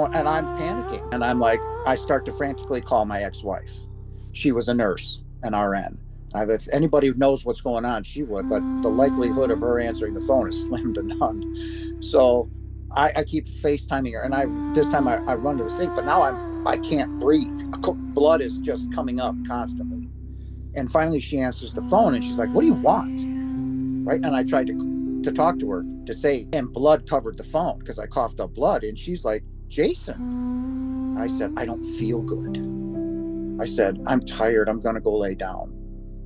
And I'm panicking. And I'm like, I start to frantically call my ex-wife. She was a nurse, an RN. If anybody knows what's going on, she would, but the likelihood of her answering the phone is slim to none. So I keep FaceTiming her, and this time I run to the sink, but now I can't breathe. Blood is just coming up constantly. And finally she answers the phone and she's like, "What do you want?" Right. And I tried to talk to her to say, and blood covered the phone because I coughed up blood. And she's like, "Jason." I said, "I don't feel good." I said, "I'm tired. I'm going to go lay down."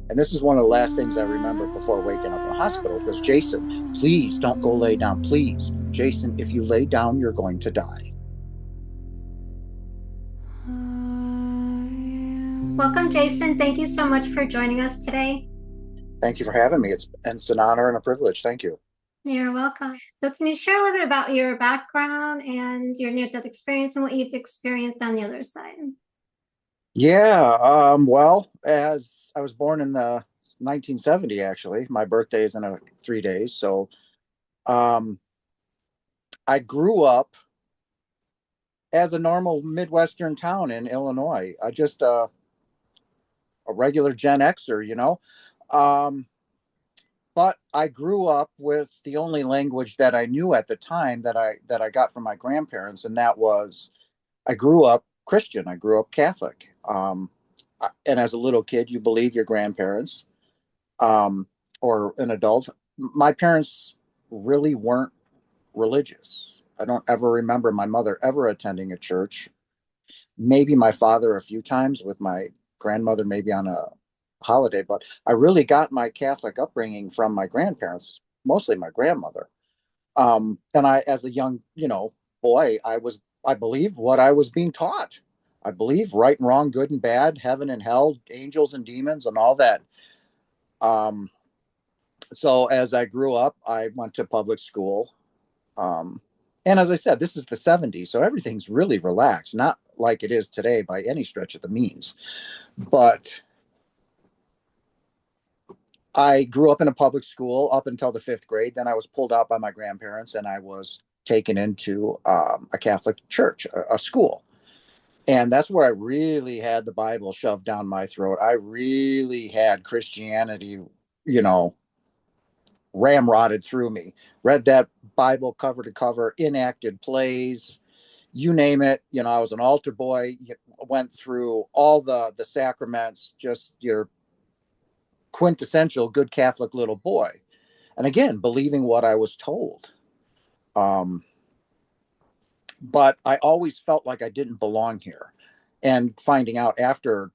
And this is one of the last things I remember before waking up in the hospital because Jason, please don't go lay down. Please, Jason, if you lay down, you're going to die. Welcome, Jason. Thank you so much for joining us today. Thank you for having me. It's an honor and a privilege. Thank you. You're welcome. So, can you share a little bit about your background and your near-death experience and what you've experienced on the other side? Yeah. Well, as I was born in the 1970, actually, my birthday is in 3 days. So, um, I grew up as a normal Midwestern town in Illinois. I just a regular Gen Xer. Um, but I grew up with the only language that I knew at the time that I got from my grandparents, and that was I grew up Christian. I grew up Catholic. And as a little kid, you believe your grandparents, um, or an adult. My parents really weren't religious. I don't ever remember my mother ever attending a church. Maybe my father a few times with my grandmother, maybe on a holiday, but I really got my Catholic upbringing from my grandparents, mostly my grandmother. And as a young, boy, I believed what I was being taught. I believe right and wrong, good and bad, heaven and hell, angels and demons, and all that. Um, so as I grew up, I went to public school. Um, and as I said, this is the 70s, so everything's really relaxed, not like it is today by any stretch of the means. But I grew up in a public school up until the fifth grade. Then I was pulled out by my grandparents and I was taken into a Catholic church, a school. And that's where I really had the Bible shoved down my throat. I really had Christianity, you know, ramrodded through me. Read that Bible cover to cover, enacted plays, you name it. I was an altar boy, went through all the sacraments, just your quintessential good Catholic little boy. And again, believing what I was told. Um, but I always felt like I didn't belong here. And finding out after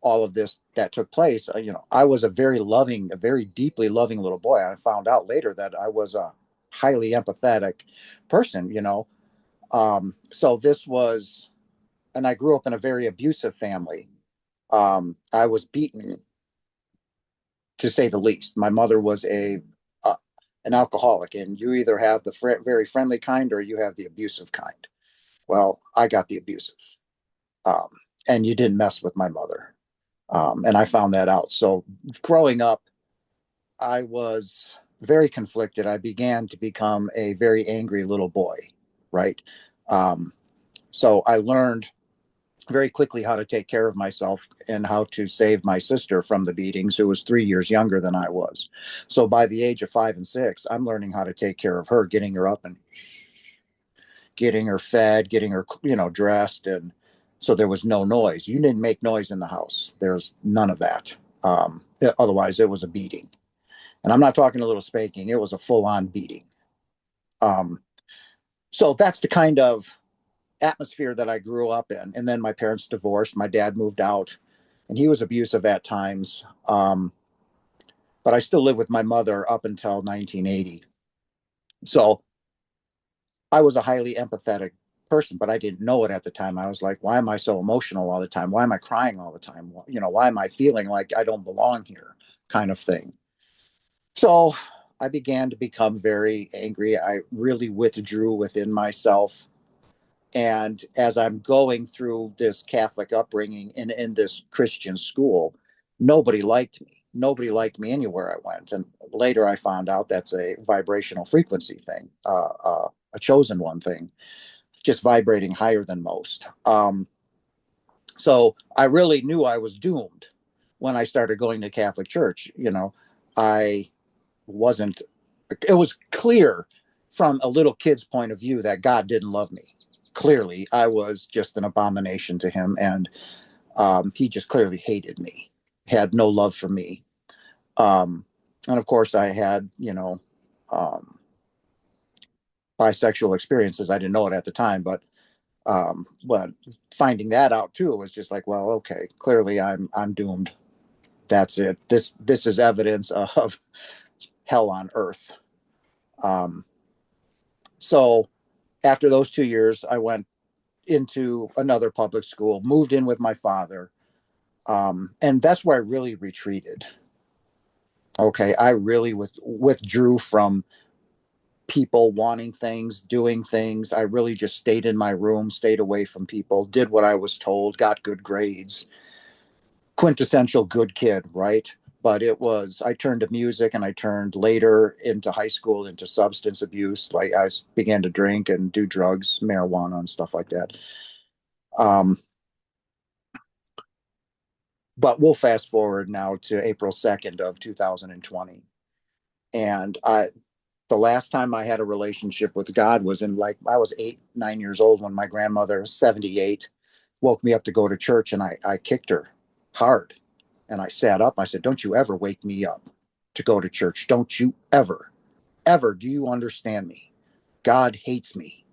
all of this that took place, I was a very loving, a very deeply loving little boy. I found out later that I was a highly empathetic person. So this was, and I grew up in a very abusive family. I was beaten, to say the least. My mother was uh, an alcoholic, and you either have the very friendly kind or you have the abusive kind. Well, I got the abusive, um, and you didn't mess with my mother, and I found that out. So growing up, I was very conflicted. I began to become a very angry little boy, right? Um, so I learned very quickly how to take care of myself and how to save my sister from the beatings, who was 3 years younger than I was. So by the age of 5 and 6, I'm learning how to take care of her, getting her up and getting her fed, getting her, dressed. And so there was no noise. You didn't make noise in the house. There's none of that. Otherwise, it was a beating. And I'm not talking a little spanking, it was a full on beating. Um, so that's the kind of atmosphere that I grew up in. And then my parents divorced. My dad moved out, and he was abusive at times. But I still lived with my mother up until 1980. So I was a highly empathetic person, but I didn't know it at the time. I was like, why am I so emotional all the time? Why am I crying all the time? Why am I feeling like I don't belong here? Kind of thing. So I began to become very angry. I really withdrew within myself. And as I'm going through this Catholic upbringing in this Christian school, nobody liked me. Nobody liked me anywhere I went. And later I found out that's a vibrational frequency thing, a chosen one thing. just vibrating higher than most. So I really knew I was doomed when I started going to Catholic church. I wasn't, it was clear from a little kid's point of view that God didn't love me. Clearly, I was just an abomination to him, and he just clearly hated me, had no love for me. And of course, I had, um, bisexual experiences. I didn't know it at the time, but finding that out too was just like, well, okay, clearly I'm doomed. That's it. This is evidence of hell on earth. Um, so after those 2 years, I went into another public school, moved in with my father, and that's where I really retreated. Okay, I really withdrew from people wanting things, doing things. I really just stayed in my room, stayed away from people, did what I was told, got good grades, quintessential good kid, right? But I turned to music, and I turned later into high school into substance abuse. Like I began to drink and do drugs, marijuana, and stuff like that. Um, but we'll fast forward now to April 2nd of 2020. And the last time I had a relationship with God was in, like, I was 8, 9 years old when my grandmother, 78, woke me up to go to church, and I kicked her hard. And I sat up. I said, "Don't you ever wake me up to go to church. Don't you ever, ever. Do you understand me? God hates me.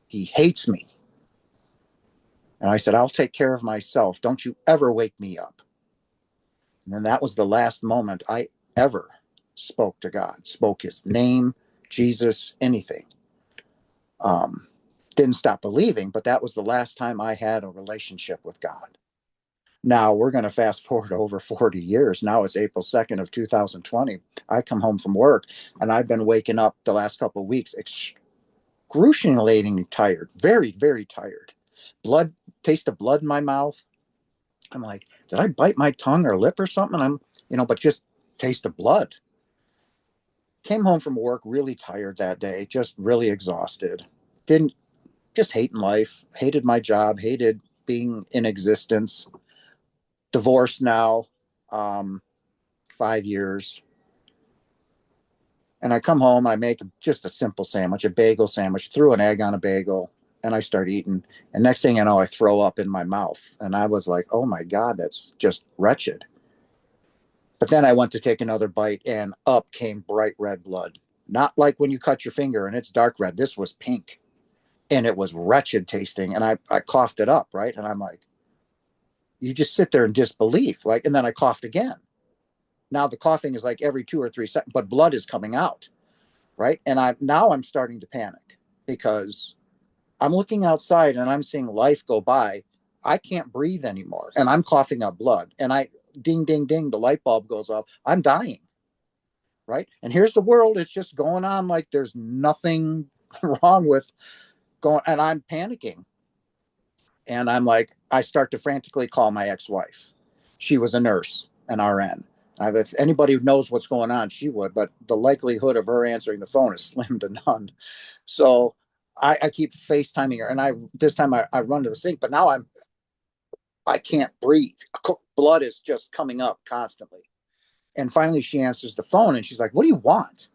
He hates me." And I said, "I'll take care of myself. Don't you ever wake me up." And then that was the last moment I ever spoke to God, spoke his name, Jesus, anything. Um, didn't stop believing, but that was the last time I had a relationship with God. Now we're going to fast forward over 40 years. Now it's April 2nd of 2020. I come home from work, and I've been waking up the last couple of weeks excruciatingly tired, very, very tired. Blood, taste of blood in my mouth. I'm like, did I bite my tongue or lip or something? But just taste of blood. Came home from work really tired that day, just really exhausted. Didn't Just hating life, hated my job, hated being in existence. Divorced now, um, 5 years. And I come home, I make just a simple sandwich, a bagel sandwich, threw an egg on a bagel, and I start eating. And next thing I know, I throw up in my mouth. And I was like, oh my God, that's just wretched. But then I went to take another bite, and up came bright red blood. Not like when you cut your finger and it's dark red. This was pink, and it was wretched tasting. And I coughed it up, right? And I'm like, you just sit there in disbelief. Like, and then I coughed again. Now the coughing is like every 2 or 3 seconds, but blood is coming out, right? And I'm starting to panic because I'm looking outside and I'm seeing life go by. I can't breathe anymore, and I'm coughing up blood. And ding, ding, ding, the light bulb goes off. I'm dying, right? And here's the world. It's just going on like there's nothing wrong with going, and I'm panicking. And I'm like, I start to frantically call my ex-wife. She was a nurse, an RN. If anybody knows what's going on, she would, but the likelihood of her answering the phone is slim to none. So I keep FaceTiming her, and this time I run to the sink, but now I can't breathe. Blood is just coming up constantly. And finally she answers the phone, and she's like, "What do you want?"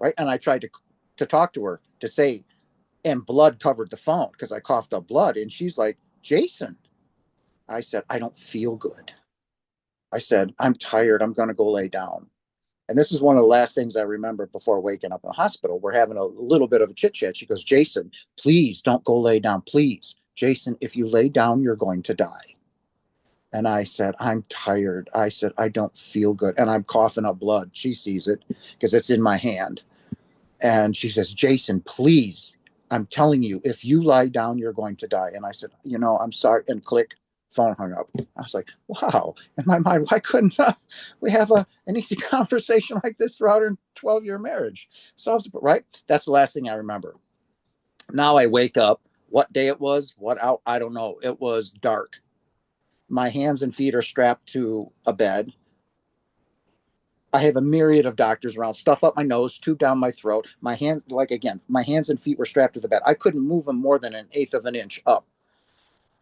Right? And I tried to talk to her to say, and blood covered the phone because I coughed up blood. And she's like, "Jason." I said, "I don't feel good." I said, "I'm tired. I'm going to go lay down." And this is one of the last things I remember before waking up in the hospital. We're having a little bit of a chit chat. She goes, "Jason, please don't go lay down. Please. Jason, if you lay down, you're going to die." And I said, "I'm tired." I said, "I don't feel good." And I'm coughing up blood. She sees it because it's in my hand. And she says, "Jason, please, I'm telling you, if you lie down, you're going to die." And I said, "I'm sorry." And click, phone hung up. I was like, wow. In my mind, why couldn't we have an easy conversation like this throughout our 12-year marriage? So, right? That's the last thing I remember. Now I wake up. What day it was, what out, I don't know. It was dark. My hands and feet are strapped to a bed. I have a myriad of doctors around, stuff up my nose, tube down my throat. My hand, like again, my hands and feet were strapped to the bed. I couldn't move them more than an eighth of an inch up.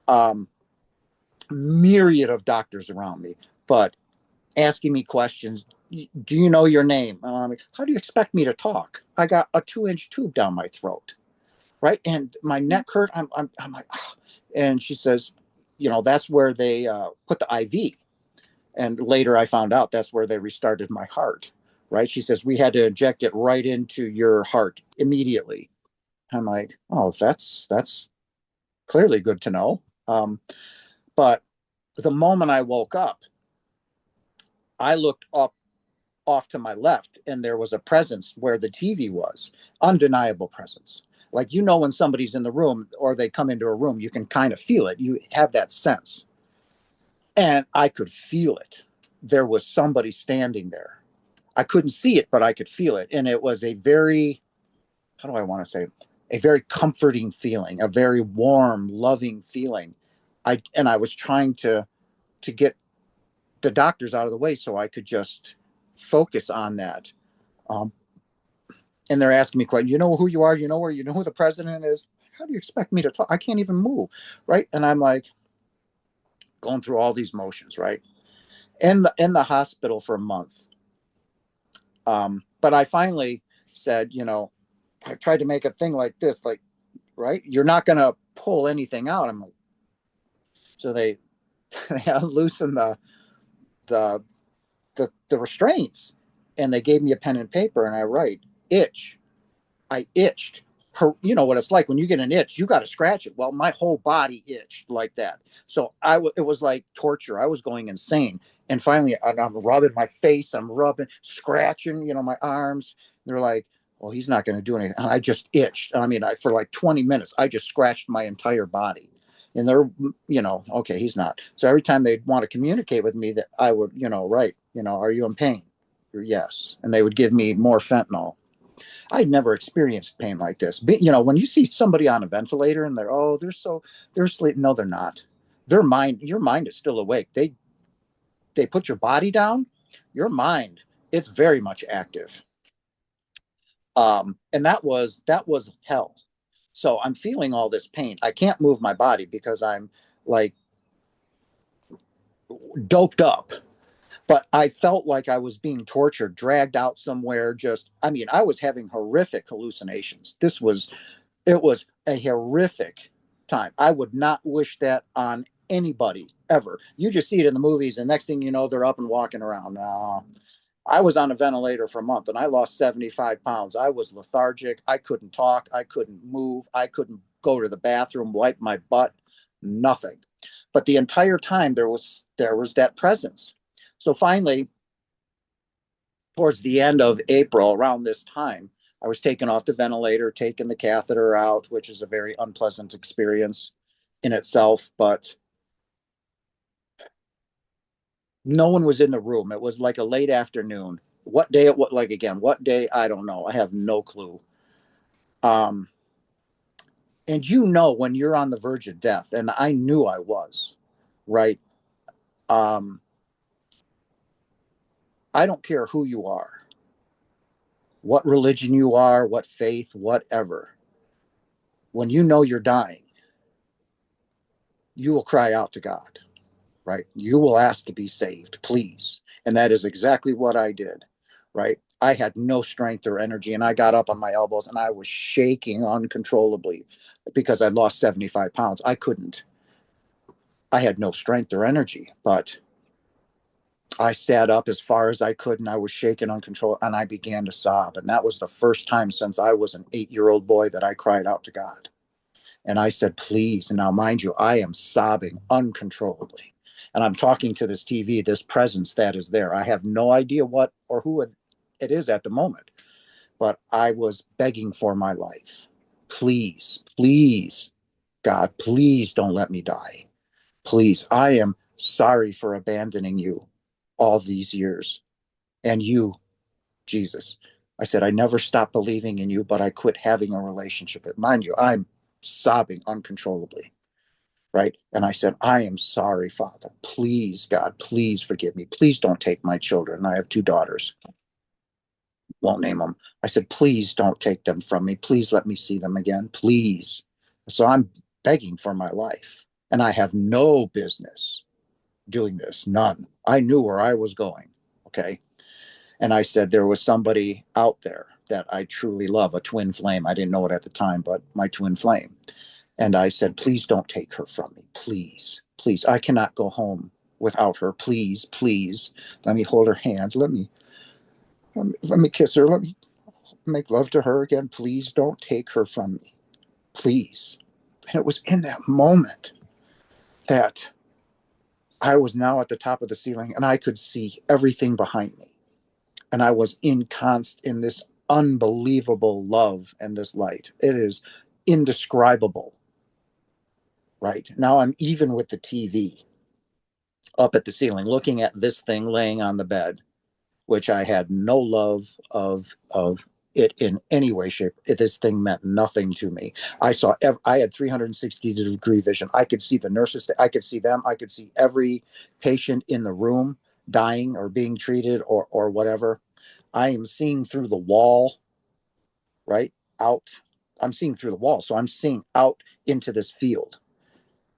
Um, Myriad of doctors around me, but asking me questions. Do you know your name? How do you expect me to talk? I got a 2 inch tube down my throat, right? And my neck hurt. I'm like, oh. And she says, that's where they put the IV. And later I found out that's where they restarted my heart, right? She says, we had to inject it right into your heart immediately. I'm like, oh, that's clearly good to know. But the moment I woke up, I looked up off to my left and there was a presence where the TV was, undeniable presence. Like, when somebody's in the room or they come into a room, you can kind of feel it. You have that sense. And I could feel it. There was somebody standing there. I couldn't see it, but I could feel it. And it was a very, how do I want to say, a very comforting feeling, a very warm, loving feeling. I was trying to get the doctors out of the way so I could just focus on that. Um, and they're asking me questions. You know who you are? You know where? You know who the president is? How do you expect me to talk? I can't even move, right? And I'm like going through all these motions, right? In the hospital for a month. But I finally said, I tried to make a thing like this, like, right? You're not going to pull anything out. I'm like, so they loosened the the restraints, and they gave me a pen and paper, and I write itch. I itched. You know what it's like when you get an itch, you got to scratch it. Well, my whole body itched like that. So it was like torture. I was going insane. And finally, I'm rubbing my face. I'm rubbing, scratching, my arms. They're like, well, he's not going to do anything. And I just itched. I mean, for like 20 minutes, I just scratched my entire body. And they're, okay, he's not. So every time they'd want to communicate with me, that I would, right, are you in pain? Yes. And they would give me more fentanyl. I'd never experienced pain like this. But, when you see somebody on a ventilator and they're sleeping. No, they're not. Your mind is still awake. They put your body down. Your mind, it's very much active. And that was hell. So I'm feeling all this pain. I can't move my body because I'm like doped up. But I felt like I was being tortured, dragged out somewhere. I was having horrific hallucinations. It was a horrific time. I would not wish that on anybody ever. You just see it in the movies, and next thing you know, they're up and walking around. I was on a ventilator for a month, and I lost 75 pounds. I was lethargic. I couldn't talk. I couldn't move. I couldn't go to the bathroom, wipe my butt, nothing. But the entire time there was that presence. So finally, towards the end of April, around this time, I was taken off the ventilator, taking the catheter out, which is a very unpleasant experience in itself. But no one was in the room. It was like a late afternoon. What day what day? I don't know. I have no clue. Um, and when you're on the verge of death, and I knew I was, right? Um, I don't care who you are, what religion you are, what faith, whatever. When you know you're dying, you will cry out to God, right? You will ask to be saved, please. And that is exactly what I did, right? I had no strength or energy, and I got up on my elbows and I was shaking uncontrollably because I lost 75 pounds. I had no strength or energy, but I sat up as far as I could and I was shaking uncontrollably and I began to sob. And that was the first time since I was an 8-year-old boy that I cried out to God. And I said, please. And now, mind you, I am sobbing uncontrollably. And I'm talking to this TV, this presence that is there. I have no idea what or who it is at the moment, but I was begging for my life. Please, please, God, please don't let me die. Please, I am sorry for abandoning you all these years. And you, Jesus. I said, I never stopped believing in you, but I quit having a relationship. Mind you, I'm sobbing uncontrollably. right? And I said, I am sorry, Father. Please, God, please forgive me. Please don't take my children. I have two daughters. Won't name them. I said, please don't take them from me. Please let me see them again. Please. So I'm begging for my life. And I have no business doing this. None. I knew where I was going. Okay. And I said, there was somebody out there that I truly love, a twin flame. I didn't know it at the time, but my twin flame. And I said, please don't take her from me. Please, please. I cannot go home without her. Please, please. Let me hold her hands. Let me kiss her. Let me make love to her again. Please don't take her from me. Please. And it was in that moment that I was now at the top of the ceiling and I could see everything behind me. And I was in this unbelievable love and this light. It is indescribable. Right now, I'm even with the TV up at the ceiling, looking at this thing laying on the bed, which I had no love of it in any way, shape. This thing meant nothing to me. I had 360-degree vision. I could see the nurses. I could see them. I could see every patient in the room dying or being treated or whatever. I am seeing through the wall, right out. I'm seeing through the wall, so I'm seeing out into this field,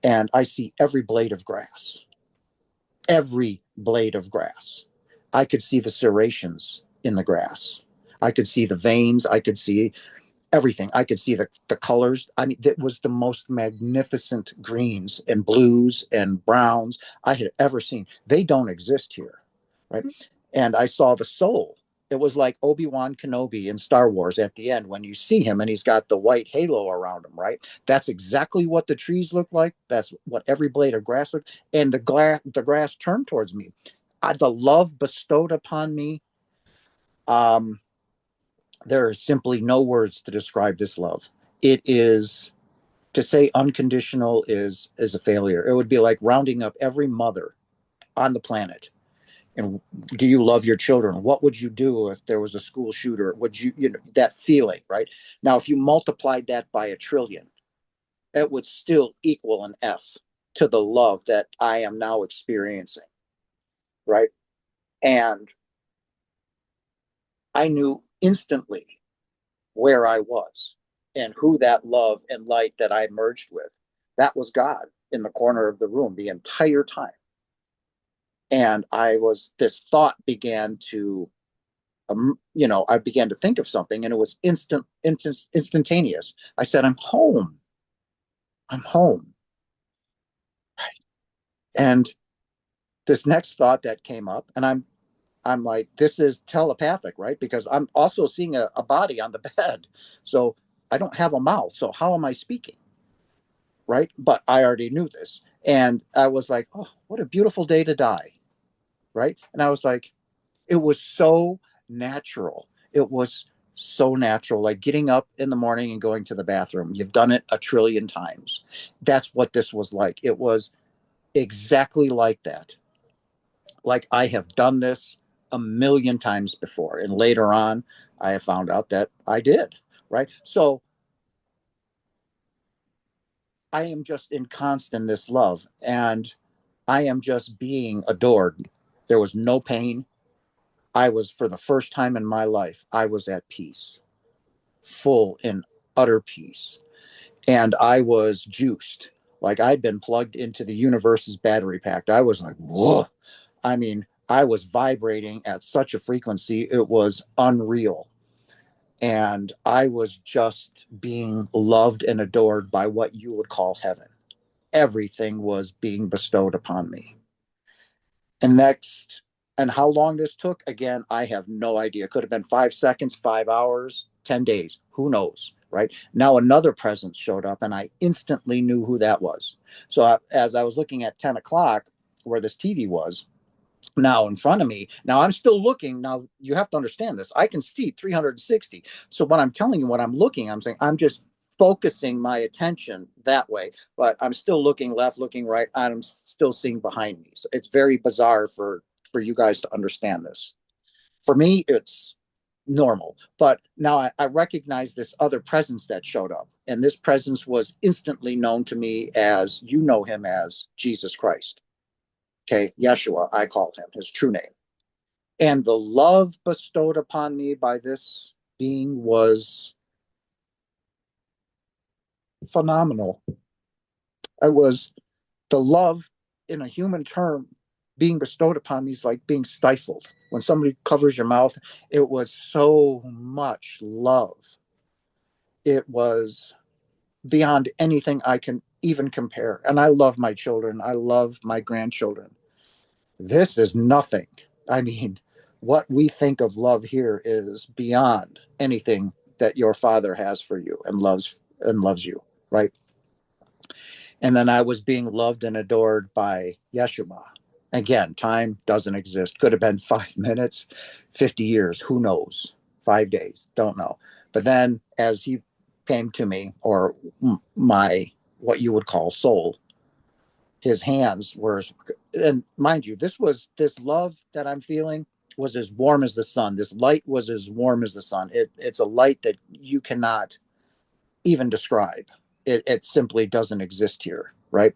and I see every blade of grass. I could see the serrations in the grass. I could see the veins. I could see everything. I could see the colors. I mean, it was the most magnificent greens and blues and browns I had ever seen. They don't exist here, right? And I saw the soul. It was like Obi-Wan Kenobi in Star Wars at the end when you see him and he's got the white halo around him, right? That's exactly what the trees look like. That's what every blade of grass looked. And the grass turned towards me. The love bestowed upon me. Um, there are simply no words to describe this love. It is to say unconditional is a failure. It would be like rounding up every mother on the planet. And do you love your children? What would you do if there was a school shooter? Would you know, that feeling, right? Now, if you multiplied that by a trillion, it would still equal an F to the love that I am now experiencing, right? And I knew instantly where I was and who that love and light that I merged with. That was God in the corner of the room the entire time. And this thought began to, I began to think of something and it was instantaneous. I said, I'm home. I'm home. And this next thought that came up, and I'm like, this is telepathic, right? Because I'm also seeing a body on the bed. So I don't have a mouth. So how am I speaking? Right. But I already knew this. And I was like, oh, what a beautiful day to die. Right. And I was like, it was so natural. It was so natural, like getting up in the morning and going to the bathroom. You've done it a trillion times. That's what this was like. It was exactly like that. Like I have done this a million times before. And later on, I have found out that I did. Right. So I am just in constant this love and I am just being adored. There was no pain. For the first time in my life, I was at peace, full and utter peace. And I was juiced. Like I'd been plugged into the universe's battery pack. I was like, whoa. I mean, I was vibrating at such a frequency, it was unreal. And I was just being loved and adored by what you would call heaven. Everything was being bestowed upon me. And how long this took, again, I have no idea. It could have been 5 seconds, 5 hours, 10 days. Who knows? Right now, another presence showed up, and I instantly knew who that was. So as I was looking at 10 o'clock, where this TV was, now in front of me. Now I'm still looking. Now you have to understand this. I can see 360. So when I'm telling you what I'm looking, I'm saying I'm just focusing my attention that way, but I'm still looking left, looking right. I'm still seeing behind me. So it's very bizarre for you guys to understand this. For me, it's normal. But now I recognize this other presence that showed up. And this presence was instantly known to me as, you know him as Jesus Christ. Okay, Yeshua, I called him, his true name. And the love bestowed upon me by this being was phenomenal. I was the love in a human term being bestowed upon me is like being stifled. When somebody covers your mouth, it was so much love. It was beyond anything I can even compare. And I love my children. I love my grandchildren. This is nothing. I mean, what we think of love here is beyond anything that your father has for you and loves you, right? And then I was being loved and adored by Yeshua. Again, time doesn't exist. Could have been 5 minutes, 50 years, who knows? 5 days, don't know. But then as he came to me, or my, what you would call soul, his hands were, and mind you, this love that I'm feeling was as warm as the sun. This light was as warm as the sun. It's a light that you cannot even describe. It simply doesn't exist here, right?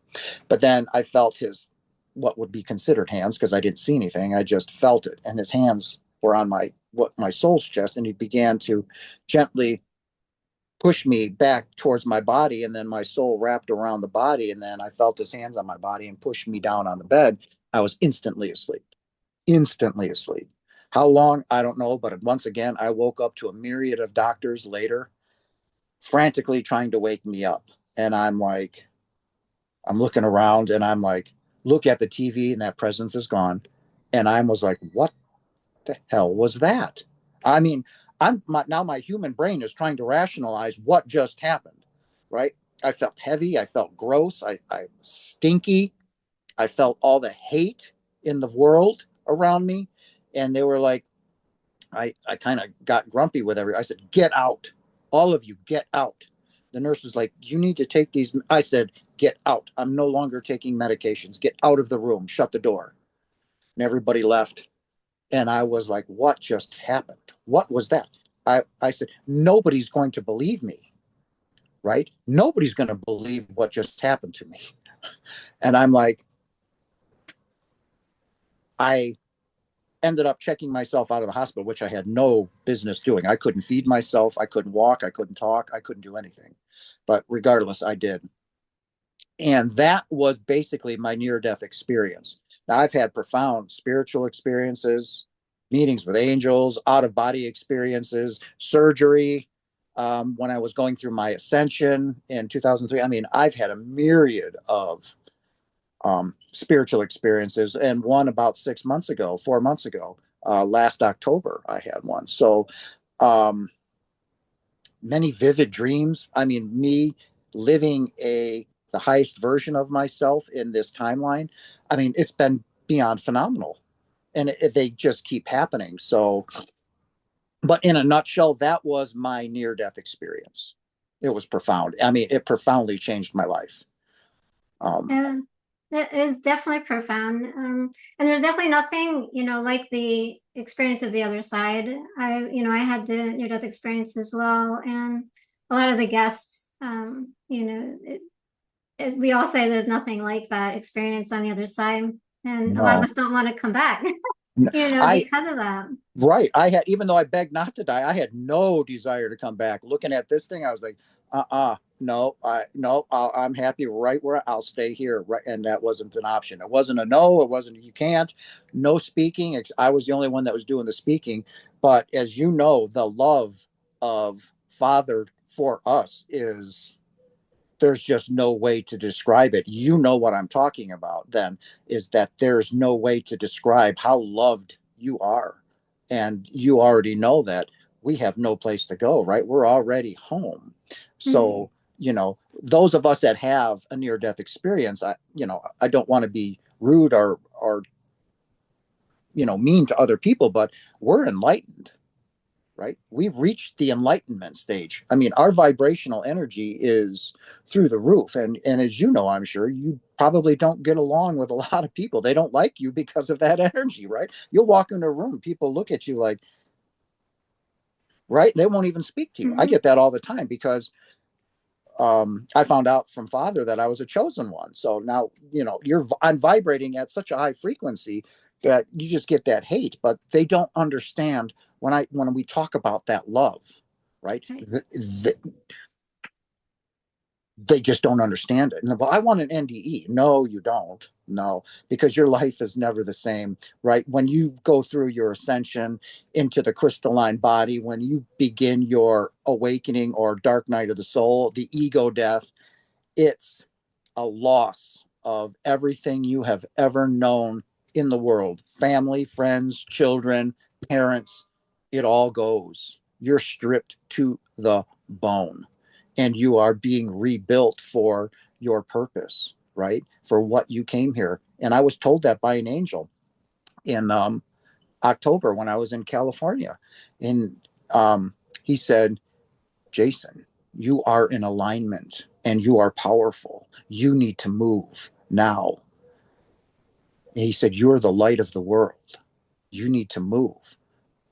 But then I felt his, what would be considered hands, because I didn't see anything. I just felt it, and his hands were on my soul's chest, and he began to gently push me back towards my body, and then my soul wrapped around the body, and then I felt his hands on my body and pushed me down on the bed. I was instantly asleep. Instantly asleep. How long? I don't know, but once again, I woke up to a myriad of doctors later frantically trying to wake me up. And I'm like, I'm looking around and I'm like, look at the TV and that presence is gone. And I was like, what the hell was that? I mean, now my human brain is trying to rationalize what just happened, right? I felt heavy. I felt gross. I stinky. I felt all the hate in the world around me. And they were like, I kind of got grumpy with I said, get out. All of you, get out. The nurse was like, you need to take these. I said, get out. I'm no longer taking medications. Get out of the room. Shut the door. And everybody left. And I was like, what just happened? What was that? I said, nobody's going to believe me, right? Nobody's going to believe what just happened to me. And I'm like, I ended up checking myself out of the hospital, which I had no business doing. I couldn't feed myself. I couldn't walk. I couldn't talk. I couldn't do anything. But regardless, I did. And that was basically my near death experience. Now, I've had profound spiritual experiences, meetings with angels, out of body experiences, surgery. When I was going through my ascension in 2003, I mean, I've had a myriad of spiritual experiences, and one about 6 months ago, 4 months ago, last October, I had one. So um, many vivid dreams. I mean, me living the highest version of myself in this timeline. I mean, it's been beyond phenomenal, and they just keep happening. So, but in a nutshell, that was my near death experience. It was profound. I mean, it profoundly changed my life. Um, Yeah, that is definitely profound. And there's definitely nothing, like the experience of the other side. I had the near-death experience as well, and a lot of the guests, we all say there's nothing like that experience on the other side, and a lot of no, us don't want to come back, I because of that. Right. I had, even though I begged not to die, I had no desire to come back. Looking at this thing, I was like, no, no, I'm happy right where I'll stay here. Right. And that wasn't an option. It wasn't a no. It wasn't, you can't, no speaking. I was the only one that was doing the speaking. But as you know, the love of Father for us is, there's just no way to describe it. You know what I'm talking about then, is that there's no way to describe how loved you are. And you already know that we have no place to go, right? We're already home. Mhm. So, those of us that have a near death experience, I don't want to be rude or, mean to other people, but we're enlightened, right? We've reached the enlightenment stage. I mean, our vibrational energy is through the roof. And as you know, I'm sure you probably don't get along with a lot of people. They don't like you because of that energy, right? You'll walk into a room, people look at you like, right? They won't even speak to you. I Hmm. get that all the time because I found out from Father that I was a chosen one. So now, I'm vibrating at such a high frequency that you just get that hate, but they don't understand when we talk about that love, right? Right. They just don't understand it. And, well, I want an NDE. No, you don't. No, because your life is never the same, right? When you go through your ascension into the crystalline body, when you begin your awakening or dark night of the soul, the ego death, it's a loss of everything you have ever known in the world: family, friends, children, parents. It all goes. You're stripped to the bone and you are being rebuilt for your purpose, right? For what you came here. And I was told that by an angel in October when I was in California. And he said, Jason, you are in alignment and you are powerful. You need to move now. And he said, you're the light of the world. You need to move.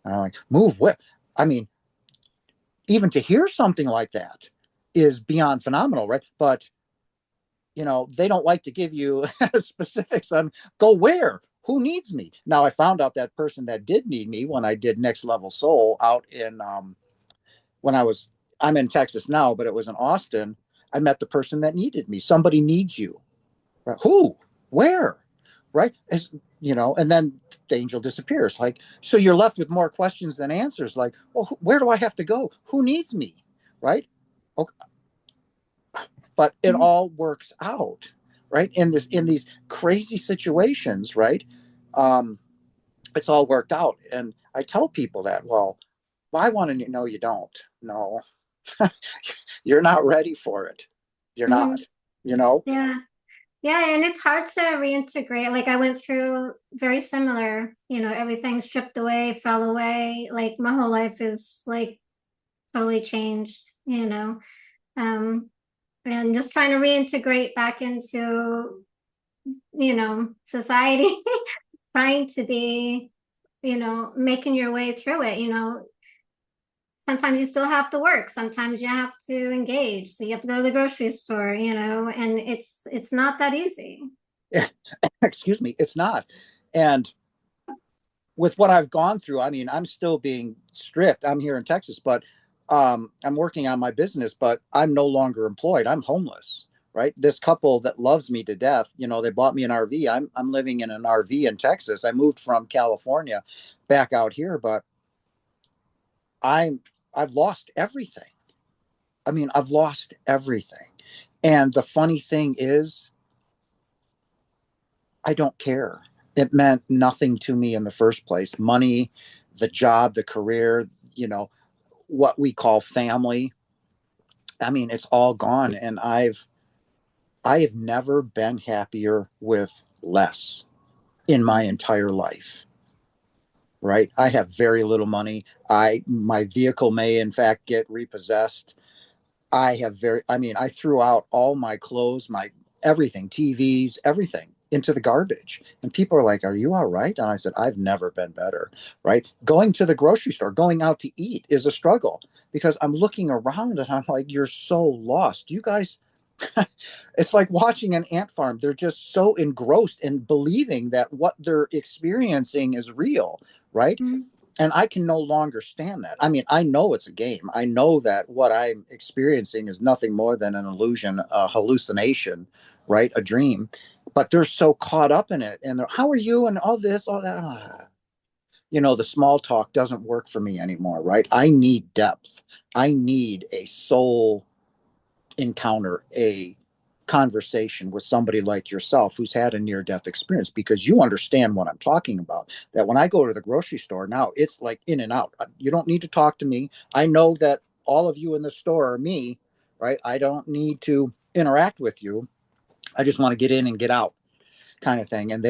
And I'm like, move where? I mean, even to hear something like that is beyond phenomenal, right? But they don't like to give you specifics on go where, who needs me. Now I found out that person that did need me when I did Next Level Soul out in when I'm in Texas now, but it was in Austin. I met the person that needed me. Somebody needs you. Right? Who? Where? Right? And then the angel disappears. Like, so you're left with more questions than answers. Like, well, where do I have to go? Who needs me? Right? Okay. But it Hmm. all works out, right? In these crazy situations, right? Um, it's all worked out. And I tell people that, well, I want to know you don't. No, you're not ready for it. You're Hmm. not, you know? Yeah. Yeah, and it's hard to reintegrate. Like I went through very similar, everything stripped away, fell away. Like my whole life is like totally changed, and just trying to reintegrate back into, society, trying to be, making your way through it. Sometimes you still have to work, sometimes you have to engage. So you have to go to the grocery store, and it's not that easy. Excuse me, it's not. And with what I've gone through, I mean, I'm still being stripped. I'm here in Texas, but I'm working on my business, but I'm no longer employed. I'm homeless, right? This couple that loves me to death, they bought me an RV. I'm living in an RV in Texas. I moved from California back out here, but I'm I've lost everything. I mean, I've lost everything. And the funny thing is, I don't care. It meant nothing to me in the first place. Money, the job, the career, you know, what we call family. I mean, it's all gone. And I have never been happier with less in my entire life. Right. I have very little money. My vehicle may in fact get repossessed. I threw out all my clothes, my everything, TVs, everything into the garbage. And people are like, are you all right? And I said, I've never been better. Right. Going to the grocery store, going out to eat is a struggle because I'm looking around and I'm like, you're so lost. You guys, it's like watching an ant farm. They're just so engrossed in believing that what they're experiencing is real. Right. Mhm. And I can no longer stand that. I mean, I know it's a game. I know that what I'm experiencing is nothing more than an illusion, a hallucination, right? A dream. But they're so caught up in it. And they're, how are you? And all this, all that. The small talk doesn't work for me anymore, right? I need depth. I need a soul encounter, a conversation with somebody like yourself who's had a near death experience because you understand what I'm talking about. That when I go to the grocery store now, it's like in and out. You don't need to talk to me. I know that all of you in the store are me, right? I don't need to interact with you. I just want to get in and get out kind of thing. And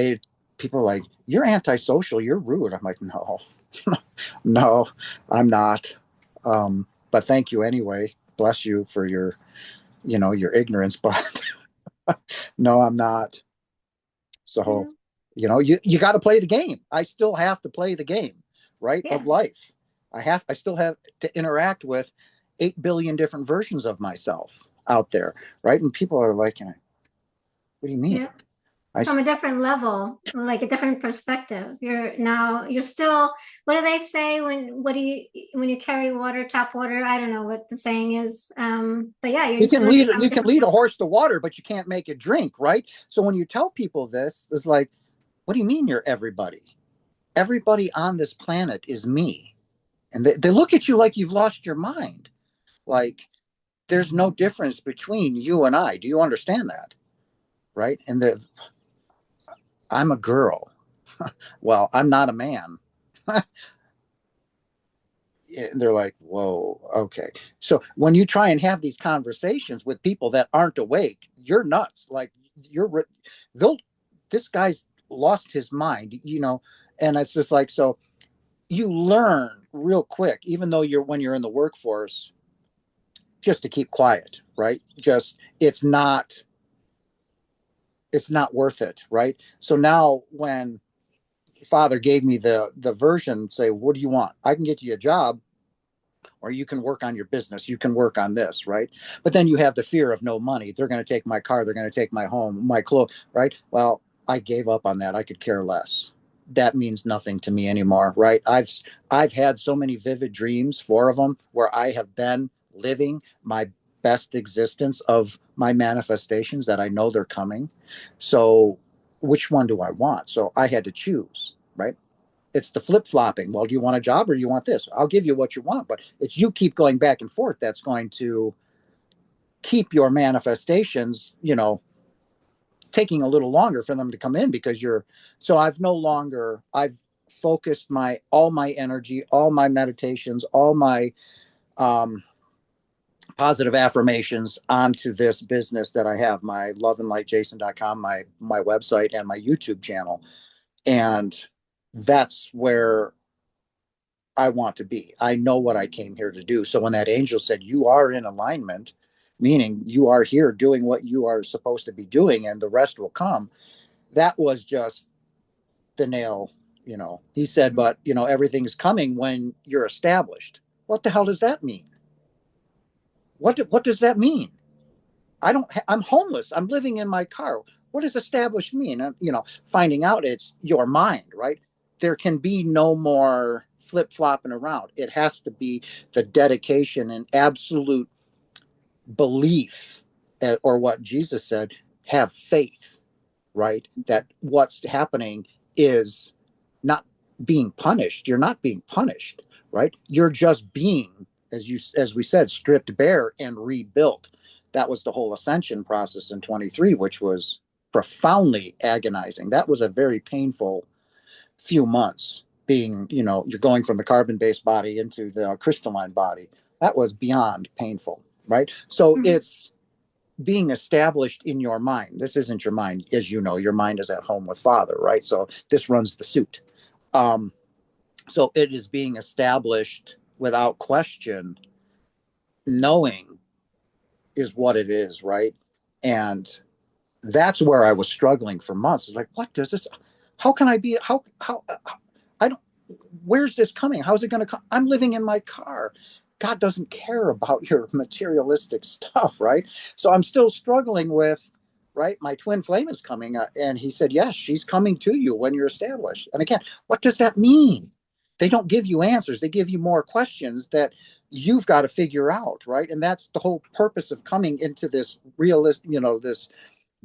people are like, you're antisocial, you're rude. I'm like, no, no, I'm not. But thank you anyway. Bless you for your ignorance, but no, I'm not. So, Yeah. you got to play the game. I still have to play the game, right? Yeah. Of life. I still have to interact with 8 billion different versions of myself out there, right? And people are like, what do you mean? Yeah. I From a different level, like a different perspective. You're still, what do they say when you carry water, tap water? I don't know what the saying is. But yeah, you're just doing it from a you can different lead a perspective. horse to water, but you can't make it drink, right? So when you tell people this, it's like, what do you mean you're everybody? Everybody on this planet is me. And they look at you like you've lost your mind. Like there's no difference between you and I. Do you understand that? Right? And I'm a girl. Well, I'm not a man. They're like, whoa, okay. So when you try and have these conversations with people that aren't awake, you're nuts. Like they'll, this guy's lost his mind, and it's just like, so you learn real quick, even though when you're in the workforce, just to keep quiet, right? Just, it's not worth it, right? So now when father gave me the version, say, what do you want? I can get you a job, or you can work on your business, you can work on this, right? But then you have the fear of no money. They're going to take my car, they're going to take my home, my clothes, right? Well, I gave up on that. I could care less. That means nothing to me anymore, right? I've had so many vivid dreams, 4 of them, where I have been living my best existence of my manifestations, that I know they're coming. So which one do I want? So I had to choose, right? It's the flip flopping. Well, do you want a job or do you want this? I'll give you what you want, but it's you keep going back and forth that's going to keep your manifestations, taking a little longer for them to come in, because so I've focused all my energy, all my meditations, all my um, positive affirmations onto this business that I have, my loveandlightjason.com, my website, and my YouTube channel. And that's where I want to be. I know what I came here to do. So when that angel said, you are in alignment, meaning you are here doing what you are supposed to be doing and the rest will come, that was just the nail. He said, but everything's coming when you're established. What the hell does that mean? What does that mean? I'm homeless. I'm living in my car. What does established mean? Finding out it's your mind, right? There can be no more flip flopping around. It has to be the dedication and absolute belief, or what Jesus said, have faith, right? That what's happening is not being punished. You're not being punished, right? You're just being, as we said, stripped bare and rebuilt. That was the whole ascension process in 23, which was profoundly agonizing. That was a very painful few months, being, you're going from the carbon-based body into the crystalline body. That was beyond painful, right? So Mhm. it's being established in your mind. This isn't your mind, as you know, your mind is at home with father, right? So this runs the suit. Um, so it is being established without question. Knowing is what it is, right? And that's where I was struggling for months. It's like, what does this? How can I be? How? I don't. Where's this coming? How's it going to come? I'm living in my car. God doesn't care about your materialistic stuff, right? So I'm still struggling with, right? My twin flame is coming, and he said, yes, she's coming to you when you're established. And again, what does that mean? They don't give you answers. They give you more questions that you've got to figure out, right? And that's the whole purpose of coming into this realist, this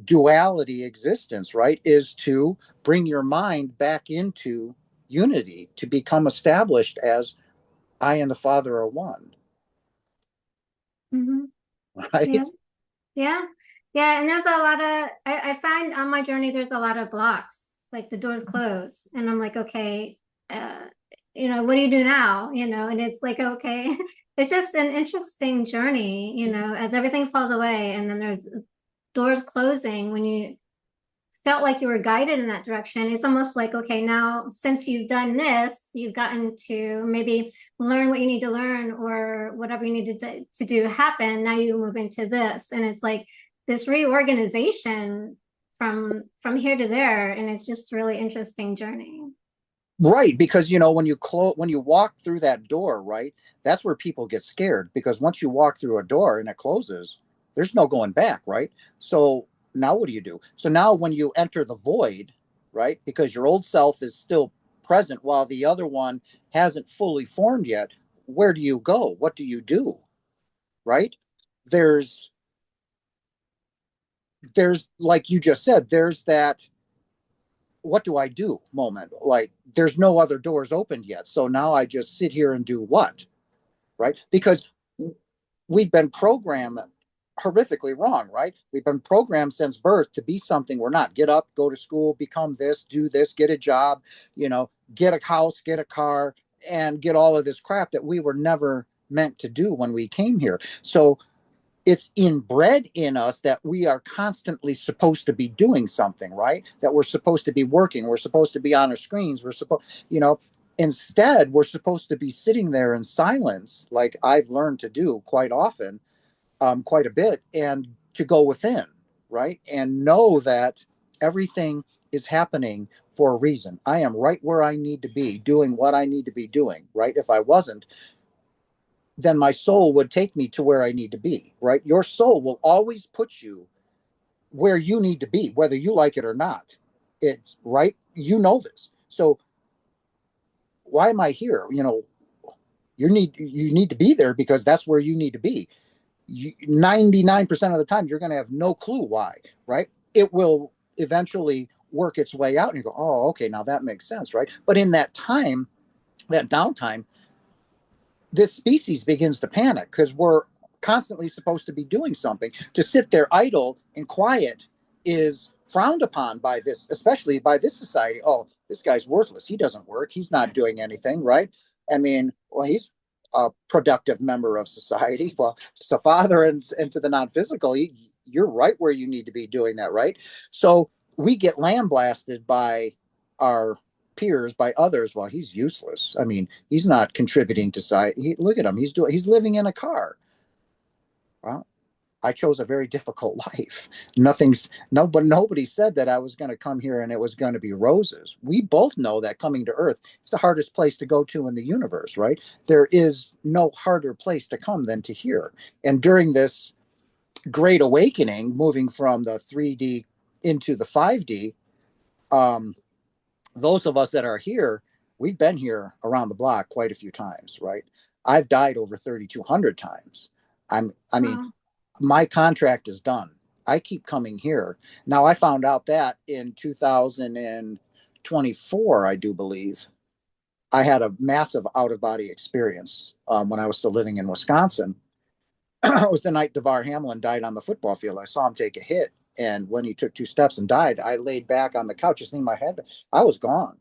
duality existence, right? Is to bring your mind back into unity, to become established as I and the Father are one, Mhm. Yeah. right? Yeah. Yeah. And there's a lot of, I find on my journey, there's a lot of blocks, like the doors close. And I'm like, okay, uh, what do you do now? And it's like, okay, it's just an interesting journey, as everything falls away and then there's doors closing when you felt like you were guided in that direction. It's almost like, okay, now since you've done this, you've gotten to maybe learn what you need to learn or whatever you need to do happen. Now you move into this. And it's like this reorganization from here to there. And it's just really interesting journey. Right, because you know when you walk through that door, right? That's where people get scared because once you walk through a door and it closes, there's no going back, right? So now what do you do? So now when you enter the void, right? Because your old self is still present while the other one hasn't fully formed yet, where do you go? What do you do? Right? There's there's like you just said, there's that what do I do moment. Like there's no other doors opened yet. So now I just sit here and do what? Right? Because we've been programmed horrifically wrong, right? We've been programmed since birth to be something we're not. Get up, go to school, become this, do this, get a job, get a house, get a car, and get all of this crap that we were never meant to do when we came here. So it's inbred in us that we are constantly supposed to be doing something, right? That we're supposed to be working, we're supposed to be on our screens, we're supposed, you know, instead we're supposed to be sitting there in silence, like I've learned to do quite often, quite a bit, and to go within, right? And know that everything is happening for a reason. I am right where I need to be, doing what I need to be doing, right? If I wasn't, then my soul would take me to where I need to be, right? Your soul will always put you where you need to be, whether you like it or not. It's right. You know this. So why am I here? You need to be there because that's where you need to be. 99% of the time, you're going to have no clue why, right? It will eventually work its way out and you go, oh, okay, now that makes sense, right? But in that time, that downtime, this species begins to panic because we're constantly supposed to be doing something. To sit there idle and quiet is frowned upon by this, especially by this society. Oh, this guy's worthless. He doesn't work. He's not doing anything, right? I mean, well, he's a productive member of society. Well, to father and to the non-physical, you're right where you need to be doing that, right? So we get lambasted by our peers, by others. Well, he's useless. I mean, he's not contributing to society. Look at him. He's living in a car. Well, I chose a very difficult life. Nobody said that I was going to come here and it was going to be roses. We both know that coming to Earth, it's the hardest place to go to in the universe, right? There is no harder place to come than to here. And during this great awakening, moving from the 3D into the 5D, um, those of us that are here, we've been here around the block quite a few times, right? I've died over 3,200 times. I mean, Wow. my contract is done. I keep coming here. Now, I found out that in 2024, I do believe, I had a massive out of body experience when I was still living in Wisconsin. It was the night DeVar Hamlin died on the football field. I saw him take a hit. And when he took 2 steps and died, I laid back on the couch, just leaned my head. I was gone.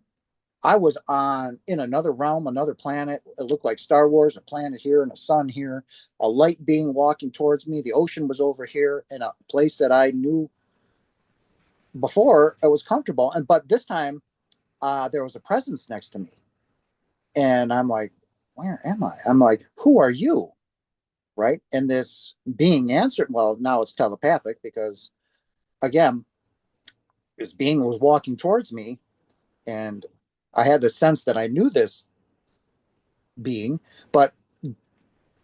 I was on in another realm, another planet. It looked like Star Wars, a planet here and a sun here, a light being walking towards me. The ocean was over here in a place that I knew before. It was comfortable, and but this time there was a presence next to me, and I'm like, "Where am I?" I'm like, "Who are you?" Right? And this being answered. Well, now it's telepathic because again, this being was walking towards me, and I had the sense that I knew this being, but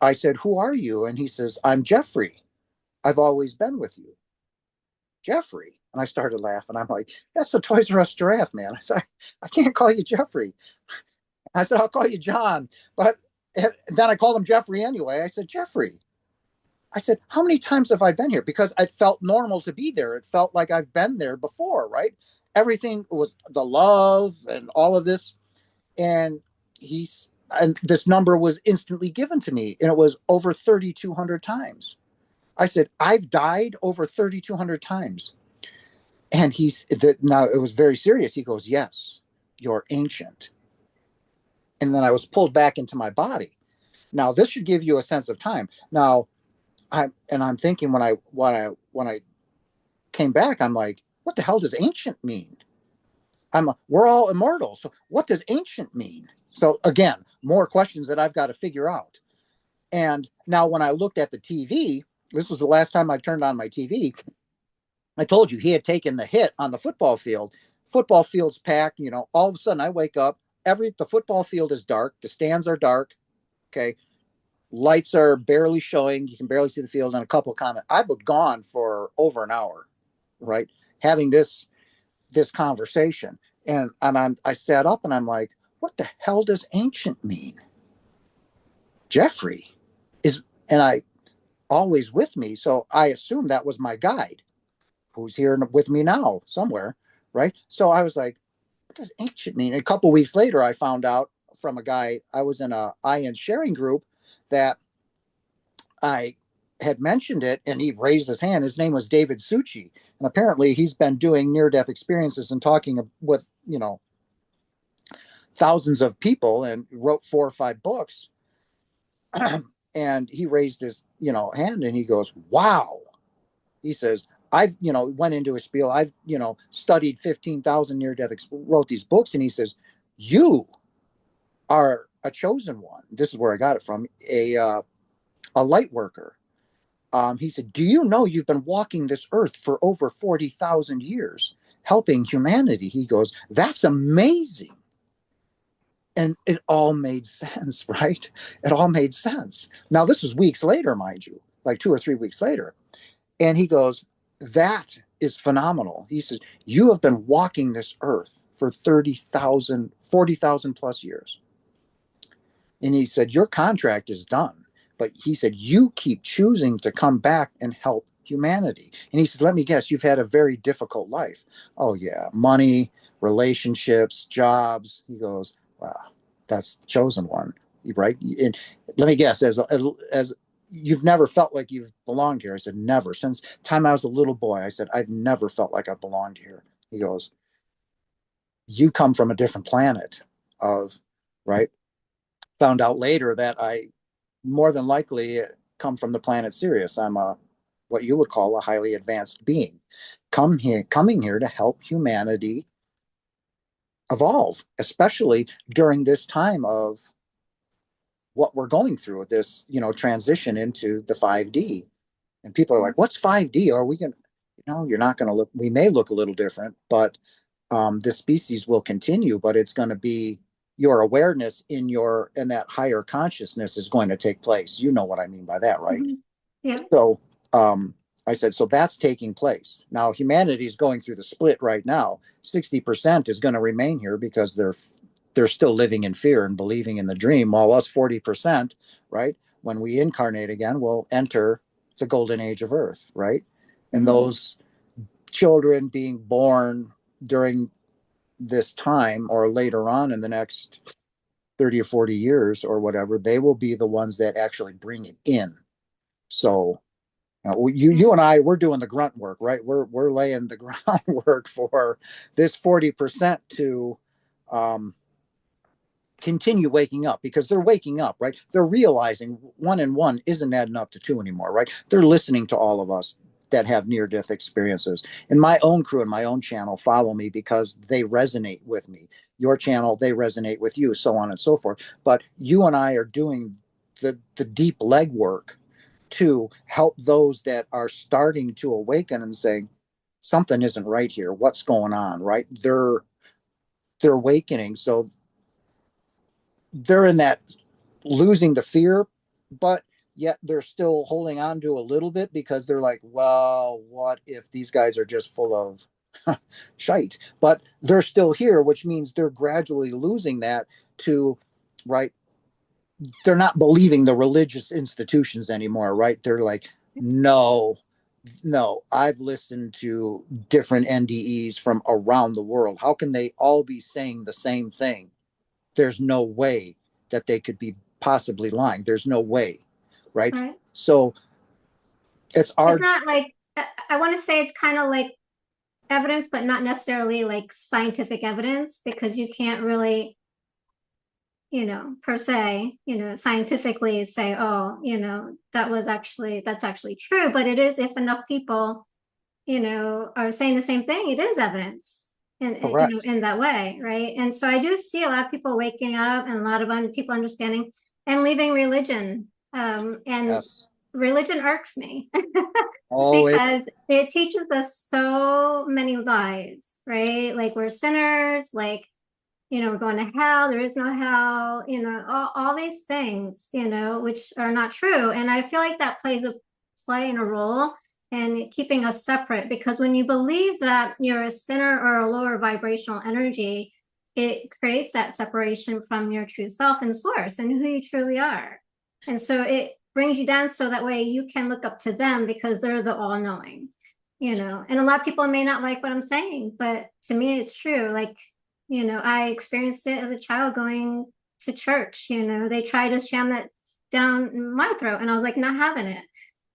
I said, "Who are you?" And he says, "I'm Jeffrey. I've always been with you." Jeffrey. And I started laughing. I'm like, "That's the Toys R Us giraffe, man." I said, "I can't call you Jeffrey." I said, "I'll call you John." But then I called him Jeffrey anyway. I said, "Jeffrey." I said, "How many times have I been here?" Because it felt normal to be there. It felt like I've been there before, right? Everything was the love and all of this. And this number was instantly given to me, and it was over 3,200 times. I said, "I've died over 3,200 times." And now it was very serious. He goes, "Yes, you're ancient." And then I was pulled back into my body. Now this should give you a sense of time. Now I'm thinking when I came back, I'm like, what the hell does ancient mean? We're all immortal. So what does ancient mean? So again, more questions that I've got to figure out. And now when I looked at the TV, this was the last time I turned on my TV. I told you he had taken the hit on the football field. Football field's packed. All of a sudden I wake up. the football field is dark, the stands are dark, okay, lights are barely showing, you can barely see the field, and a couple of comments. I was gone for over an hour, right, having this conversation. And I sat up and I'm like, what the hell does ancient mean? Jeffrey is, and I always with me, so I assumed that was my guide who's here with me now somewhere, right? So I was like, what does ancient mean? And a couple of weeks later, I found out from a guy, I was in a IN sharing group, that I had mentioned it, and he raised his hand. His name was David Succi, and apparently he's been doing near-death experiences and talking with thousands of people, and wrote 4 or 5 books. And he raised his hand, and he goes, "Wow." He says, "I've went into a spiel. I've studied 15,000 near-death, wrote these books," and he says, "You are a chosen one." This is where I got it from. A light worker. He said, "Do you know you've been walking this earth for over 40,000 years, helping humanity?" He goes, "That's amazing." And it all made sense, right? It all made sense. Now, this was weeks later, mind you, like 2 or 3 weeks later. And he goes, "That is phenomenal." He says, "You have been walking this earth for 30,000, 40,000 plus years." And he said, "Your contract is done." But he said, "You keep choosing to come back and help humanity." And he said, "Let me guess, you've had a very difficult life." "Oh, yeah, money, relationships, jobs." He goes, "Wow, that's the chosen one." Right? And let me guess, as you've never felt like you've belonged here. I said, "Never. Since time I was a little boy," I said, "I've never felt like I belonged here." He goes, "You come from a different planet of," right? Found out later that I more than likely come from the planet Sirius. I'm a what you would call a highly advanced being, coming here to help humanity evolve, especially during this time of what we're going through, this transition into the 5D. And people are like, "What's 5D? Are we going to?" You're not going to look. We may look a little different, but this species will continue. But it's going to be your awareness in that higher consciousness is going to take place. You know what I mean by that, right? Mm-hmm. Yeah. So um, I said, so that's taking place. Now humanity is going through the split right now. 60% is going to remain here because they're still living in fear and believing in the dream, while us 40%, right? When we incarnate again, we'll enter the golden age of Earth, right? And Mm-hmm. those children being born during this time or later on in the next 30 or 40 years or whatever, they will be the ones that actually bring it in. So you and I, we're doing the grunt work, right? We're laying the groundwork for this 40% to um, continue waking up, because they're waking up, right? They're realizing one and one isn't adding up to two anymore, right? They're listening to all of us that have near death experiences. And my own crew and my own channel follow me because they resonate with me. Your channel, they resonate with you, so on and so forth. But you and I are doing the deep legwork to help those that are starting to awaken and saying something isn't right here. What's going on, right? They're awakening. So they're in that losing the fear, but yet they're still holding on to a little bit because they're like, well, what if these guys are just full of shite? But they're still here, which means they're gradually losing that to, right? They're not believing the religious institutions anymore, right? They're like, no, no, I've listened to different NDEs from around the world. How can they all be saying the same thing? There's no way that they could be possibly lying. There's no way, right? Right. So it's It's our not like I want to say it's kind of like evidence, but not necessarily like scientific evidence because you can't really, per se, scientifically say, oh, that's actually true. But it is if enough people, are saying the same thing, it is evidence correct. in that way, right? And so I do see a lot of people waking up and a lot of people understanding and leaving religion. And Yes. religion irks me Oh, it because it teaches us so many lies, right? Like we're sinners, like we're going to hell, there is no hell, all these things, which are not true. And I feel like that plays a play in a role in keeping us separate, because when you believe that you're a sinner or a lower vibrational energy, it creates that separation from your true self and source and who you truly are. And so it brings you down so that way you can look up to them because they're the all knowing, And a lot of people may not like what I'm saying, but to me, it's true. Like, I experienced it as a child going to church. They tried to sham that down my throat, and I was like, not having it.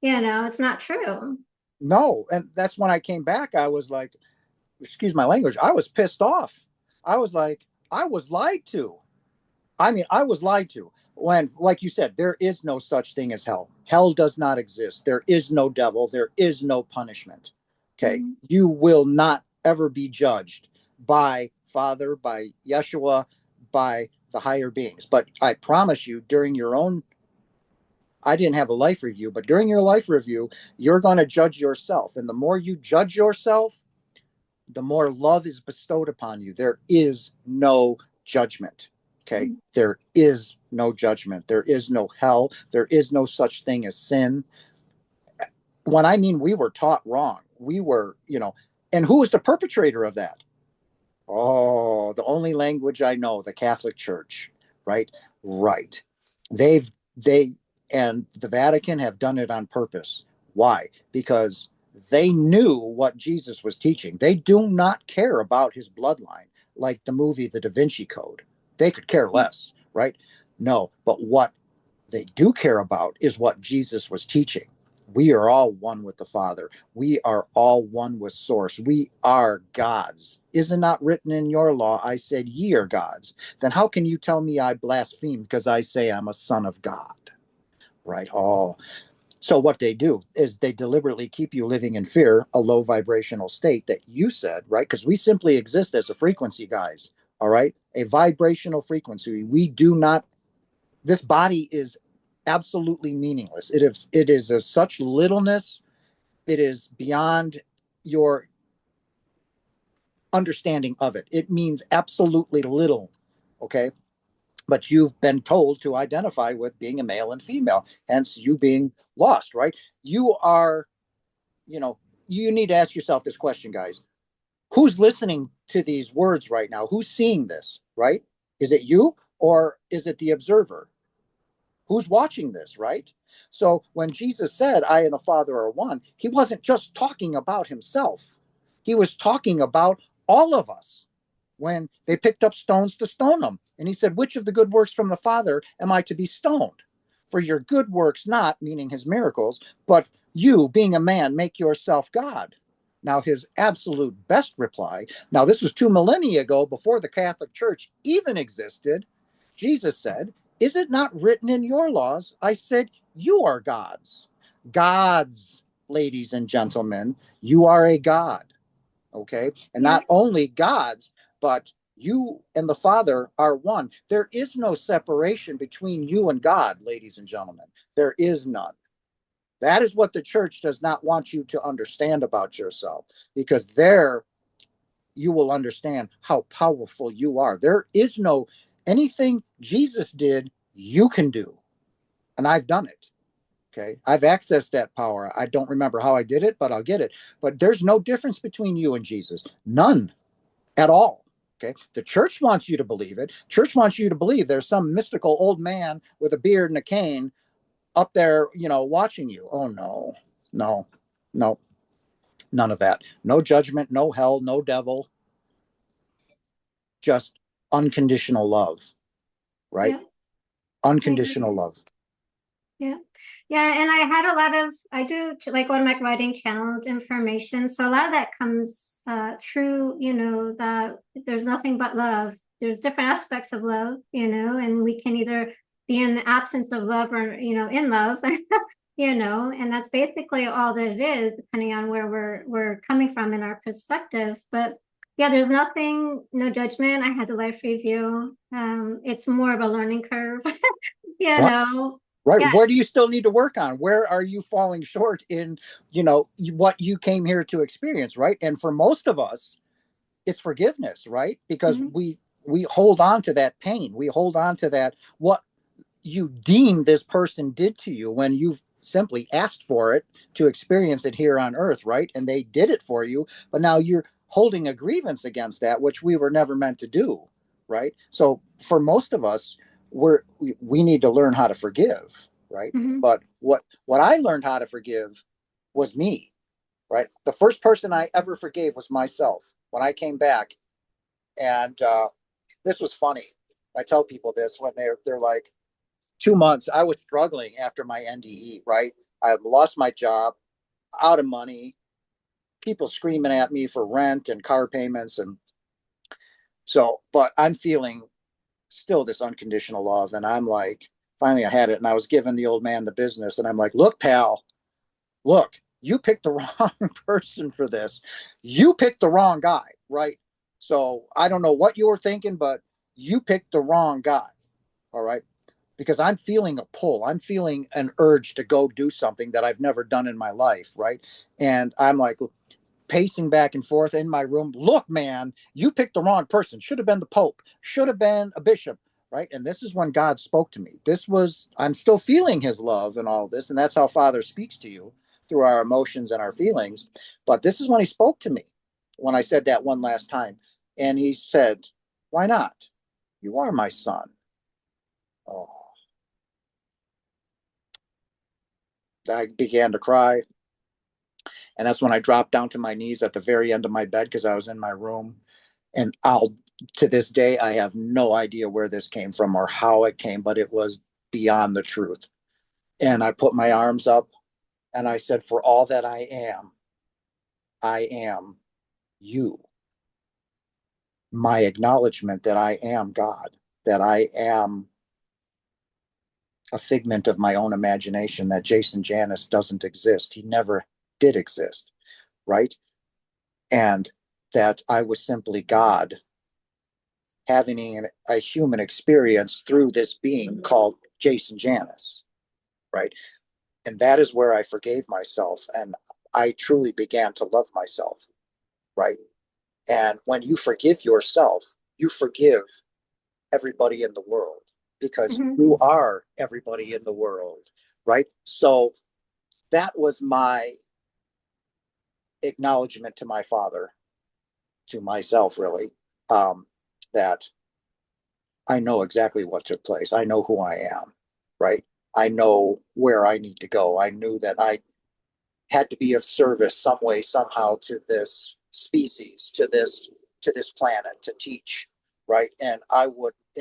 It's not true. No, and that's when I came back. I was like, excuse my language, I was pissed off. I was like, I was lied to. I mean, I was lied to when, like you said, there is no such thing as hell. Hell does not exist. There is no devil. There is no punishment. Okay. Mm-hmm. You will not ever be judged by Father, by Yeshua, by the higher beings. But I promise you, during your own, I didn't have a life review, but during your life review, you're going to judge yourself. And the more you judge yourself, the more love is bestowed upon you. There is no judgment. Okay. There is no judgment. There is no hell. There is no such thing as sin. When I mean we were taught wrong, we were, and who was the perpetrator of that? Oh, the only language I know, the Catholic Church, right? Right. They've, they, and the Vatican have done it on purpose. Why? Because they knew what Jesus was teaching. They do not care about his bloodline, like the movie The Da Vinci Code. They could care less, right? No, but what they do care about is what Jesus was teaching. We are all one with the Father. We are all one with Source. We are gods. Is it not written in your law? I said, ye are gods. Then how can you tell me I blaspheme because I say I'm a son of God? Right? Oh, so what they do is they deliberately keep you living in fear, a low vibrational state that you said, right? Because we simply exist as a frequency, guys. All right. A vibrational frequency. We do not, this body is absolutely meaningless. It is of such littleness. It is beyond your understanding of it. It means absolutely little. Okay. But you've been told to identify with being a male and female, hence you being lost, right? You are, you know, you need to ask yourself this question, guys. Who's listening to these words right now? Who's seeing this, right? Is it you or is it the observer? Who's watching this, right? So when Jesus said, I and the Father are one, he wasn't just talking about himself. He was talking about all of us when they picked up stones to stone him. And he said, which of the good works from the Father am I to be stoned? For your good works not, meaning his miracles, but you, being a man, make yourself God. Now, his absolute best reply, now this was 2 millennia ago before the Catholic Church even existed. Jesus said, is it not written in your laws? I said, you are gods. Gods, ladies and gentlemen, you are a God. Okay. And Yeah. not only gods, but you and the Father are one. There is no separation between you and God, ladies and gentlemen. There is none. That is what the church does not want you to understand about yourself, because there you will understand how powerful you are. There is no anything Jesus did, you can do. And I've done it. Okay. I've accessed that power. I don't remember how I did it, but I'll get it. But there's no difference between you and Jesus. None at all. Okay. The church wants you to believe it. Church wants you to believe there's some mystical old man with a beard and a cane up there, watching you. Oh, no, no, no, none of that. No judgment, no hell, no devil, just unconditional love, right? Yeah. I Unconditional agree. love. Yeah. Yeah. And I had a lot of, I do like when I'm writing channeled information. So a lot of that comes through, that there's nothing but love. There's different aspects of love, and we can either be in the absence of love or, in love, and that's basically all that it is, depending on where we're coming from in our perspective. But yeah, there's nothing, no judgment. I had the life review. It's more of a learning curve, you Right. know. Right. Yeah. Where do you still need to work on? Where are you falling short in, what you came here to experience, right? And for most of us, it's forgiveness, right? Because Mhm. we hold on to that pain. We hold on to that, what you deem this person did to you, when you've simply asked for it to experience it here on earth, right? And they did it for you, but now you're holding a grievance against that, which we were never meant to do, right? So for most of us, we need to learn how to forgive, right? Hmm. But what I learned how to forgive was me, right? The first person I ever forgave was myself when I came back. And this was funny. I tell people this when they're like, 2 months, I was struggling after my NDE, right? I had lost my job, out of money, people screaming at me for rent and car payments. And so, but I'm feeling still this unconditional love. And I'm like, finally I had it. And I was giving the old man the business. And I'm like, look, pal, look, you picked the wrong person for this. You picked the wrong guy, right? So I don't know what you were thinking, but you picked the wrong guy. All right. Because I'm feeling a pull. I'm feeling an urge to go do something that I've never done in my life. Right. And I'm like pacing back and forth in my room. Look, man, you picked the wrong person. Should have been the Pope, should have been a bishop. Right. And this is when God spoke to me. I'm still feeling his love and all this. And that's how Father speaks to you, through our emotions and our feelings. But this is when he spoke to me, when I said that one last time. And he said, why not? You are my son. Oh, I began to cry. And that's when I dropped down to my knees at the very end of my bed, because I was in my room. And to this day, I have no idea where this came from or how it came, but it was beyond the truth. And I put my arms up and I said, for all that I am you. My acknowledgement that I am God, that I am a figment of my own imagination, that Jason Janas doesn't exist. He never did exist, right? And that I was simply God having a human experience through this being called Jason Janas, right? And that is where I forgave myself and I truly began to love myself, right? And when you forgive yourself, you forgive everybody in the world, because Hmm. you are everybody in the world, right? So that was my acknowledgement to my father, to myself, really, that I know exactly what took place. I know who I am, right? I know where I need to go. I knew that I had to be of service some way, somehow, to this species, to this planet, to teach, right? And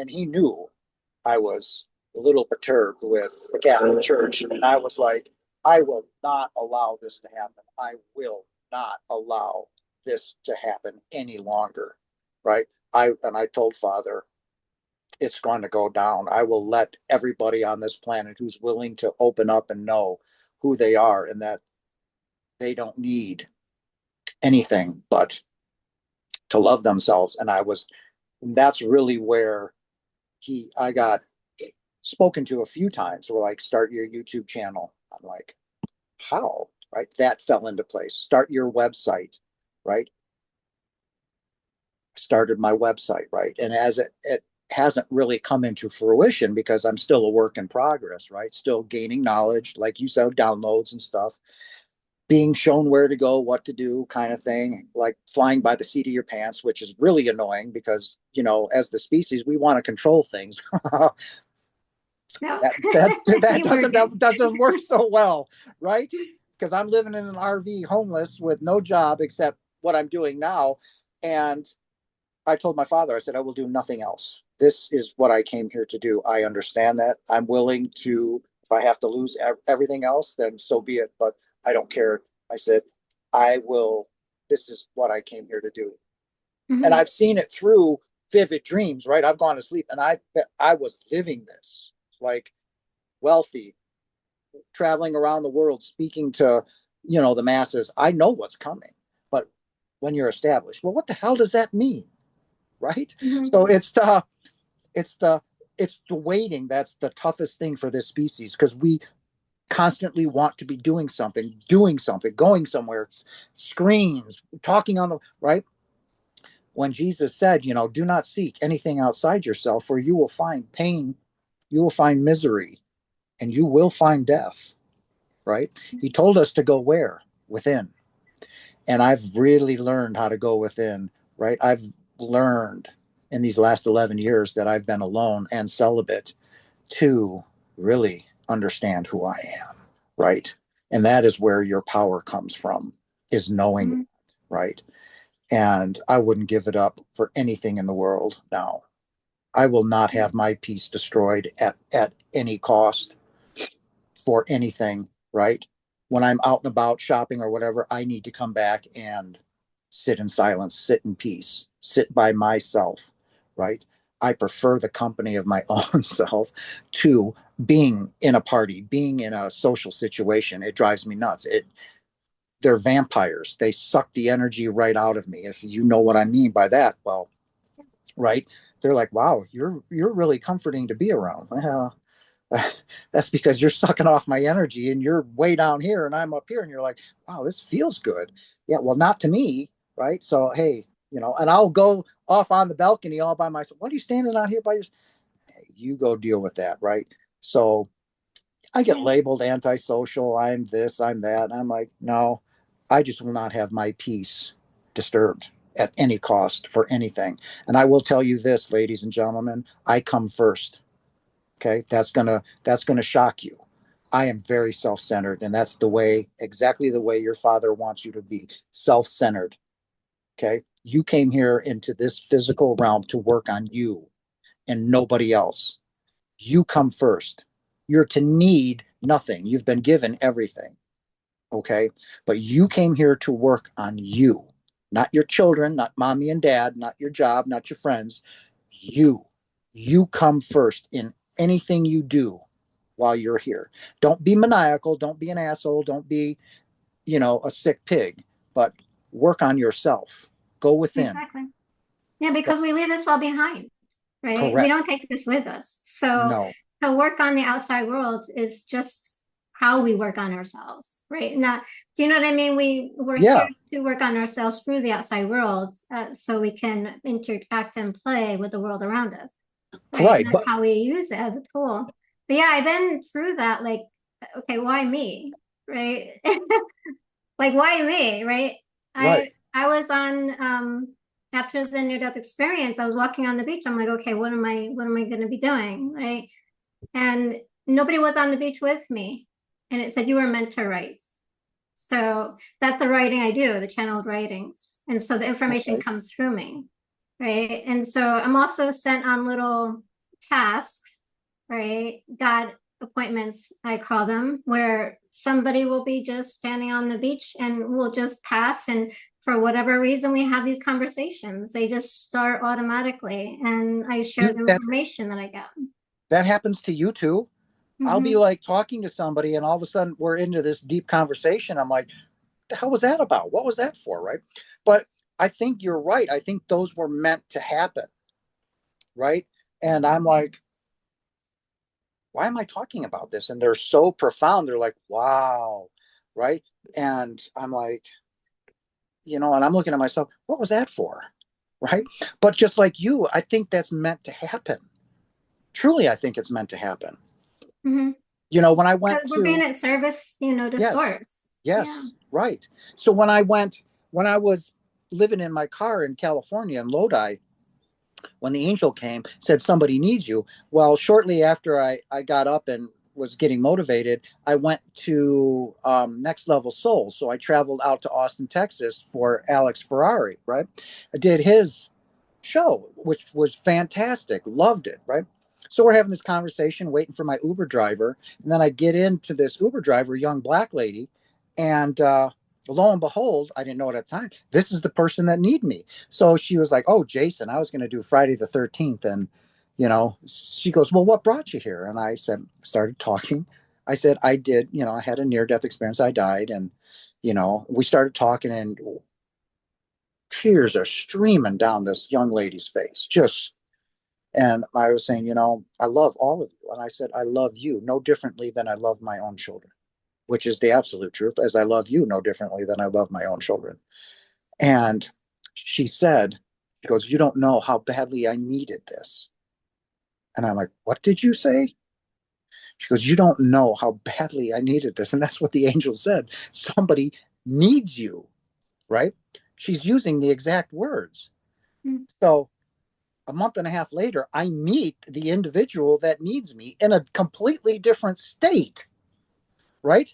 he knew I was a little perturbed with the Catholic Church, and I was like, I will not allow this to happen. I will not allow this to happen any longer, right? I told Father, it's going to go down. I will let everybody on this planet who's willing to open up and know who they are, and that they don't need anything but to love themselves. That's really where I got spoken to a few times. We're like, start your YouTube channel. I'm like, how? Right? That fell into place. Start your website, right? Started my website, right? And as it hasn't really come into fruition, because I'm still a work in progress, right? Still gaining knowledge, like you said, downloads and stuff, being shown where to go, what to do, kind of thing, like flying by the seat of your pants, which is really annoying because, as the species, we want to control things. No, That you were good. doesn't work so well, right? Because I'm living in an RV, homeless, with no job except what I'm doing now. And I told my father, I said, I will do nothing else. This is what I came here to do. I understand that. I'm willing to, if I have to lose everything else, then so be it. But I don't care. I said, I will, this is what I came here to do. And Hmm. I've seen it through vivid dreams, right? I've gone to sleep and I was living this, like wealthy, traveling around the world, speaking to, the masses. I know what's coming. But when you're established, well, what the hell does that mean? Right? Hmm. So it's the it's the waiting that's the toughest thing for this species, because we constantly want to be doing something, going somewhere, screens, talking on the right. when Jesus said, do not seek anything outside yourself, for you will find pain, you will find misery, and you will find death, right? He told us to go where? Within. And I've really learned how to go within, right? I've learned in these last 11 years that I've been alone and celibate to really understand who I am, right? And that is where your power comes from, is knowing Mm-hmm. it, right? And I wouldn't give it up for anything in the world now. I will not have my peace destroyed at any cost for anything, right? When I'm out and about shopping or whatever, I need to come back and sit in silence, sit in peace, sit by myself, right? I prefer the company of my own self to being in a party, being in a social situation. It drives me nuts. They're vampires. They suck the energy right out of me. If you know what I mean by that, well, right? They're like, "Wow, you're really comforting to be around." Well, that's because you're sucking off my energy and you're way down here and I'm up here and you're like, wow, this feels good. Yeah, well, not to me, right? So, hey, and I'll go off on the balcony all by myself. What are you standing out here by yourself? Hey, you go deal with that, right? So I get Yeah, labeled antisocial. I'm this, I'm that. And I'm like, no, I just will not have my peace disturbed at any cost for anything. And I will tell you this, ladies and gentlemen, I come first. Okay, that's gonna shock you. I am very self-centered, and that's exactly the way your father wants you to be, self-centered. Okay, you came here into this physical realm to work on you and nobody else. You come first. You're to need nothing. You've been given everything. Okay, but you came here to work on you, not your children, not mommy and dad, not your job, not your friends. You, you come first in anything you do while you're here. Don't be maniacal. Don't be an asshole. Don't be, a sick pig, but work on yourself. Go within. exactly. Yeah, because we leave this all behind, right? We don't Correct. take this with us. So No. to work on the outside world is just how we work on ourselves, right? Not, do you know what I mean? We're here Yeah. to work on ourselves through the outside world, so we can interact and play with the world around us, right? And Right. that's But how we use it as a tool. But yeah, I've been through that. Like, okay, why me, right? Like, why me, right? right. I was on after the near death experience, I was walking on the beach. I'm like, okay, what am I going to be doing, right? And nobody was on the beach with me, and it said you were meant to write. So that's the writing I do, the channeled writings, and so the information Okay. comes through me, right? And so I'm also sent on little tasks, right? God appointments, I call them, where somebody will be just standing on the beach and we'll just pass. And for whatever reason, we have these conversations. They just start automatically. And I share You the that information that I get. that happens to you too. I'll be Mm-hmm. like talking to somebody and all of a sudden we're into this deep conversation. I'm like, the hell was that about? What was that for? Right. But I think you're right. I think those were meant to happen. Right. And I'm like, why am I talking about this? And they're so profound. They're like, wow. Right. And I'm like, and I'm looking at myself, what was that for? Right. But just like you, I think that's meant to happen. Truly, I think it's meant to happen. Mm-hmm. When I Because went we're being to, at service, to yes, source. Yeah. yes, right. So when I was living in my car in California in Lodi, when the angel came, said somebody needs you. Well, shortly after I got up and was getting motivated, I went to Next Level Soul. So I traveled out to Austin, Texas for Alex Ferrari, right? I did his show, which was fantastic. Loved it, right? So we're having this conversation, waiting for my Uber driver. And then I get into this Uber driver, young black lady, and lo and behold, I didn't know it at the time. This is the person that need me. So she was like, "Oh, Jason, I was going to do Friday the 13th." And, she goes, "Well, what brought you here?" And I said, started talking. I said, I did, I had a near death experience. I died. And, we started talking, and tears are streaming down this young lady's face. And I was saying, I love all of you. And I said, I love you no differently than I love my own children, which is the absolute truth, as I love you no differently than I love my own children. And she said, She goes, you don't know how badly I needed this. And I'm like, what did you say? She goes, you don't know how badly I needed this. And that's what the angel said. Somebody needs you, right? She's using the exact words. Mm. So a month and a half later, I meet the individual that needs me in a completely different state, right?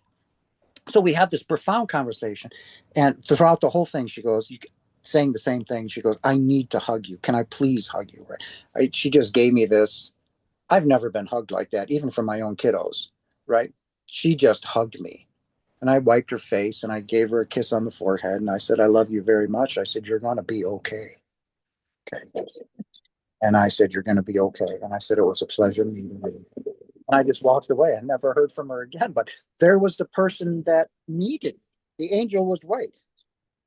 So we have this profound conversation. And throughout the whole thing, she goes, saying the same thing. She goes, I need to hug you. Can I please hug you? Right? She just gave me this. I've never been hugged like that, even from my own kiddos, right? She just hugged me. And I wiped her face and I gave her a kiss on the forehead. And I said, I love you very much. I said, you're going to be okay. Okay. And I said, you're going to be okay. And I said, it was a pleasure meeting you. And I just walked away. I never heard from her again. But there was the person that needed. The angel was right.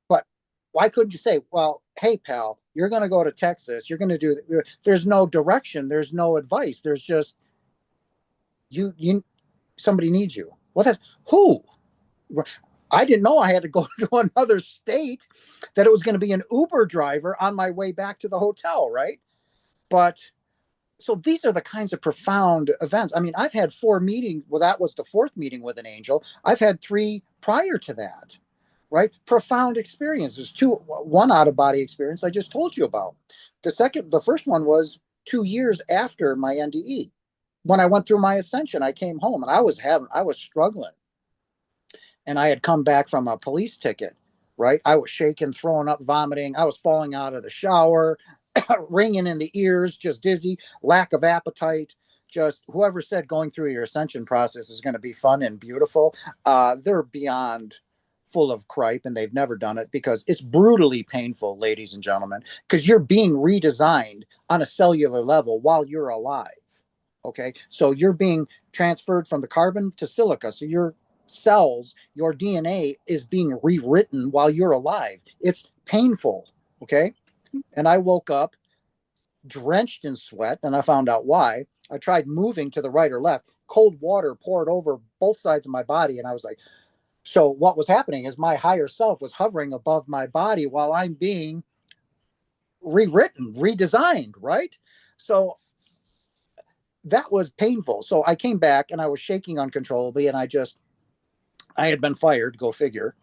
But why couldn't you say, well, hey, pal, you're going to go to Texas. You're going to do, there's no direction. There's no advice. There's just, you, somebody needs you. Well, that's who? I didn't know I had to go to another state, that it was going to be an Uber driver on my way back to the hotel, right? But so these are the kinds of profound events. I mean, I've had 4 meetings. Well, that was the fourth meeting with an angel. I've had 3 prior to that, right? Profound experiences. One out of body experience I just told you about. The first one was 2 years after my NDE. When I went through my ascension, I came home and I was struggling, and I had come back from a police ticket, right? I was shaking, throwing up, vomiting. I was falling out of the shower, ringing in the ears, just dizzy, lack of appetite. Just whoever said going through your ascension process is going to be fun and beautiful, they're beyond full of cripe, and they've never done it, because it's brutally painful, ladies and gentlemen, because you're being redesigned on a cellular level while you're alive. Okay, so you're being transferred from the carbon to silica. So your cells, your DNA is being rewritten while you're alive. It's painful. Okay, and I woke up drenched in sweat, and I found out why. I tried moving to the right or left. Cold water poured over both sides of my body, and I was like, so what was happening is my higher self was hovering above my body while I'm being rewritten, redesigned, right? So that was painful. So I came back and I was shaking uncontrollably, and I had been fired, go figure.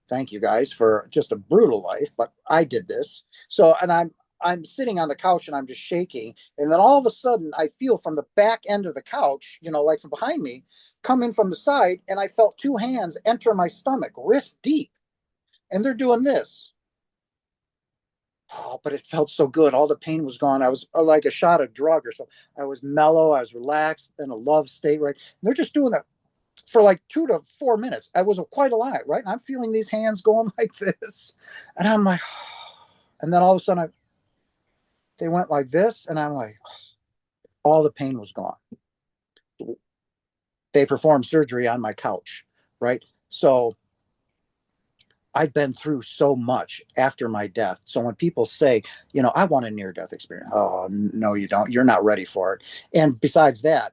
Thank you guys for just a brutal life, but I did this. So, and I'm sitting on the couch and I'm just shaking. And then all of a sudden I feel from the back end of the couch, like from behind me, come in from the side, and I felt 2 hands enter my stomach, wrist deep. And they're doing this. Oh, but it felt so good. All the pain was gone. I was like a shot of drug or so. I was mellow. I was relaxed in a love state, right? And they're just doing that for like 2 to 4 minutes. I was quite alive, right? And I'm feeling these hands going like this. And I'm like, and then all of a sudden they went like this. And I'm like, all the pain was gone. They performed surgery on my couch, right? So I've been through so much after my death. So when people say, I want a near death experience, oh, no, you don't. You're not ready for it. And besides that,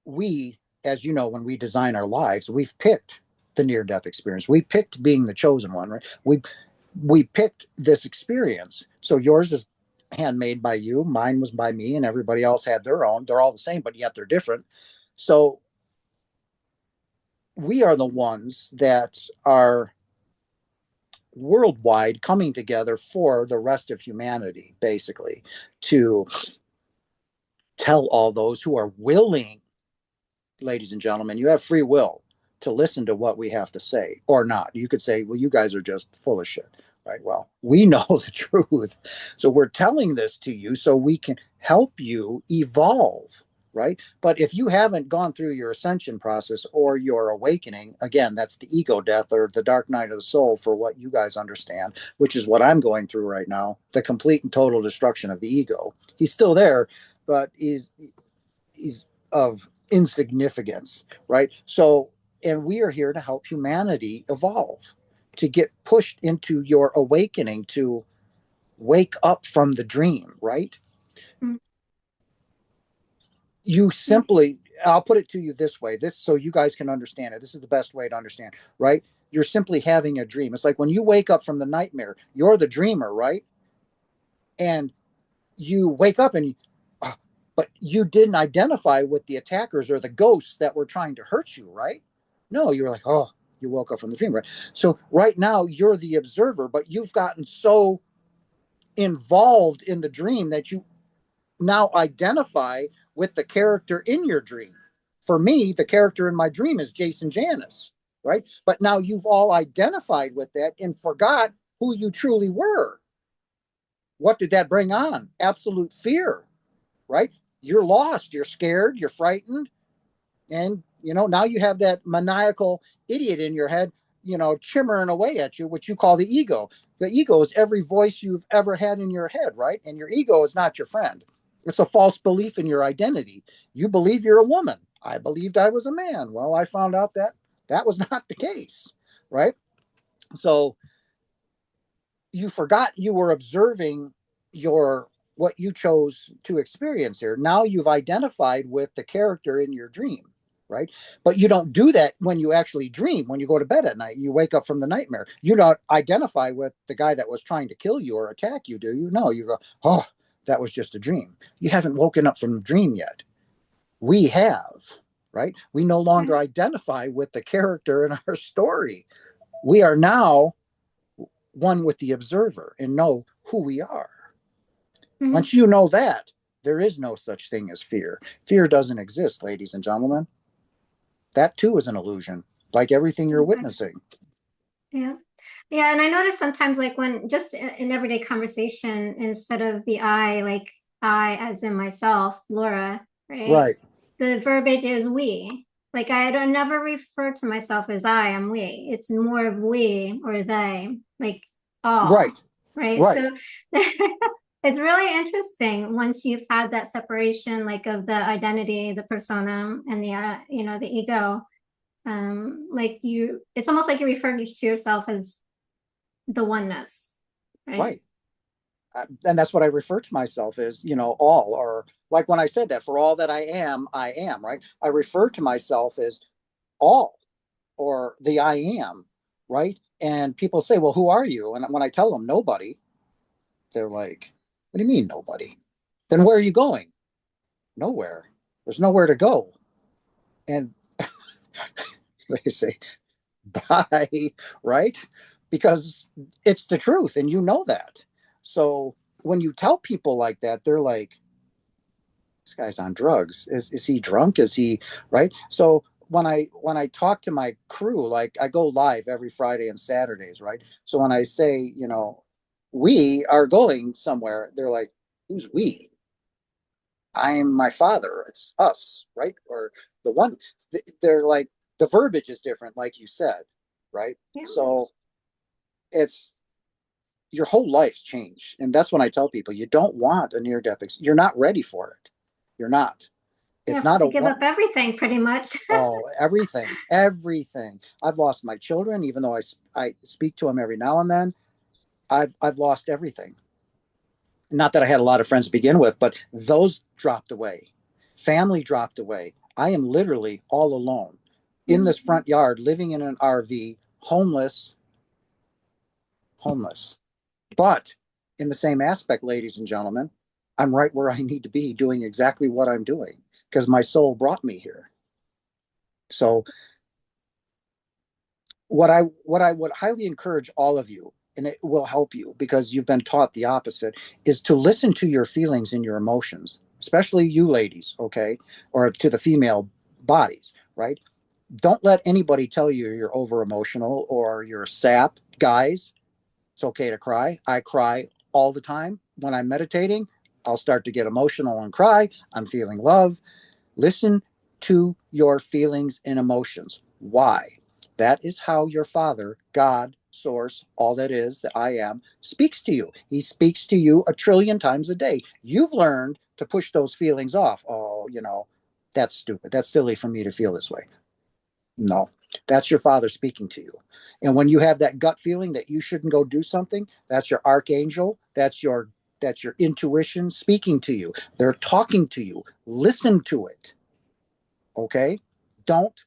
we, as you know, when we design our lives, we've picked the near death experience. We picked being the chosen one, right? We picked this experience. So yours is handmade by you, mine was by me, and everybody else had their own. They're all the same, but yet they're different. So we are the ones that are worldwide coming together for the rest of humanity, basically, to tell all those who are willing, ladies and gentlemen, you have free will to listen to what we have to say or not. You could say, well, you guys are just full of shit, right? Well, we know the truth. So we're telling this to you so we can help you evolve, right? But if you haven't gone through your ascension process or your awakening, again, that's the ego death or the dark night of the soul for what you guys understand, which is what I'm going through right now, the complete and total destruction of the ego. He's still there, but he's of insignificance, right? So, and we are here to help humanity evolve, to get pushed into your awakening, to wake up from the dream, right? Mm. You simply, I'll put it to you this way, this so you guys can understand it. This is the best way to understand, right? You're simply having a dream. It's like when you wake up from the nightmare, you're the dreamer, right? and you wake up and but you didn't identify with the attackers or the ghosts that were trying to hurt you, right? No, you were like, oh, you woke up from the dream, right? So right now you're the observer, but you've gotten so involved in the dream that you now identify with the character in your dream. For me, the character in my dream is Jason Janas, right? But now you've all identified with that and forgot who you truly were. What did that bring on? Absolute fear, right? You're lost, you're scared, you're frightened, and now you have that maniacal idiot in your head, chimmering away at you, which you call the ego. The ego is every voice you've ever had in your head, right? And your ego is not your friend. It's a false belief in your identity. You believe you're a woman. I believed I was a man. Well, I found out that that was not the case, right? So you forgot you were observing your what you chose to experience here. Now you've identified with the character in your dream, right? But you don't do that when you actually dream. When you go to bed at night, you wake up from the nightmare. You don't identify with the guy that was trying to kill you or attack you, do you? No, you go, oh, that was just a dream. You haven't woken up from the dream yet. We have, right? We no longer identify with the character in our story. We are now one with the observer and know who we are. Mm-hmm. Once you know that, there is no such thing as fear. Fear doesn't exist, ladies and gentlemen. That too is an illusion, like everything you're witnessing. Yeah. Yeah. And I notice sometimes, like when just in everyday conversation, instead of the I, like I as in myself, Laura, right? Right, The verbiage is we. Like I don't never refer to myself as I am we. It's more of we or they, like all, right, right? right, So it's really interesting once you've had that separation, like of the identity, the persona, and the ego. Like it's almost like you're referring to yourself as the oneness, right? right. And that's what I refer to myself as, all, or like when I said that, for all that I am, right? I refer to myself as all or the I am, right? And people say, well, who are you? And when I tell them nobody, they're like, what do you mean nobody? Then where are you going? Nowhere. There's nowhere to go. And they say, bye, right? Because it's the truth and you know that. So when you tell people like that, they're like, this guy's on drugs. Is he drunk? Is he right? So when I talk to my crew, like I go live every Friday and Saturdays, right? So when I say, we are going somewhere, they're like, who's we? I'm my father. It's us, right? Or the one. They're like the verbiage is different, like you said, right? Yeah. So it's your whole life's changed, and that's when I tell people you don't want a near death. You're not ready for it. You're not. You It's have not a to give one. up everything pretty much. Oh, everything, everything. I've lost my children, even though I speak to them every now and then. I've lost everything. Not that I had a lot of friends to begin with, but those dropped away. Family dropped away. I am literally all alone in this front yard, living in an RV, homeless, homeless. But in the same aspect, ladies and gentlemen, I'm right where I need to be doing exactly what I'm doing because my soul brought me here. So what I would highly encourage all of you, and it will help you because you've been taught the opposite, is to listen to your feelings and your emotions, especially you ladies, okay, or to the female bodies, right? Don't let anybody tell you you're over emotional or you're a sap. Guys, it's okay to cry. I cry all the time when I'm meditating. I'll start to get emotional and cry. I'm feeling love. Listen to your feelings and emotions. Why? That is how your Father, God, Source, all that is, that I am, speaks to you. He speaks to you a trillion times a day. You've learned to push those feelings off. Oh, that's stupid. That's silly for me to feel this way. No, that's your Father speaking to you. And when you have that gut feeling that you shouldn't go do something, that's your archangel. That's your intuition speaking to you. They're talking to you. Listen to it. Okay? Don't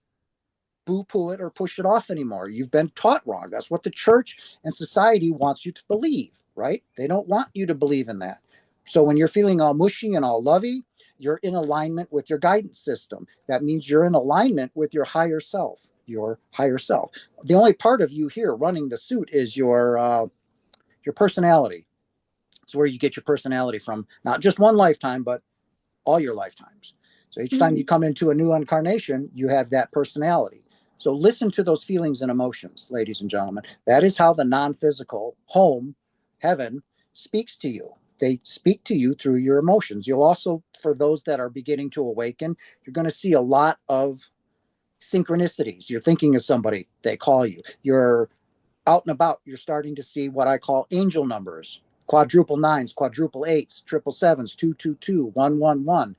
boo poo it or push it off anymore. You've been taught wrong. That's what the church and society wants you to believe. right? They don't want you to believe in that. So when you're feeling all mushy and all lovey, you're in alignment with your guidance system. That means you're in alignment with your higher self. Your higher self. The only part of you here running the suit is your personality. It's where you get your personality from, not just one lifetime, but all your lifetimes. So each time you Mhm. come into a new incarnation, you have that personality. So listen to those feelings and emotions, ladies and gentlemen. That is how the non physical home, heaven, speaks to you. They speak to you through your emotions. You'll also, for those that are beginning to awaken, you're going to see a lot of synchronicities. You're thinking of somebody, they call you. You're out and about, you're starting to see what I call angel numbers, quadruple nines, quadruple eights, triple sevens, 222, 111.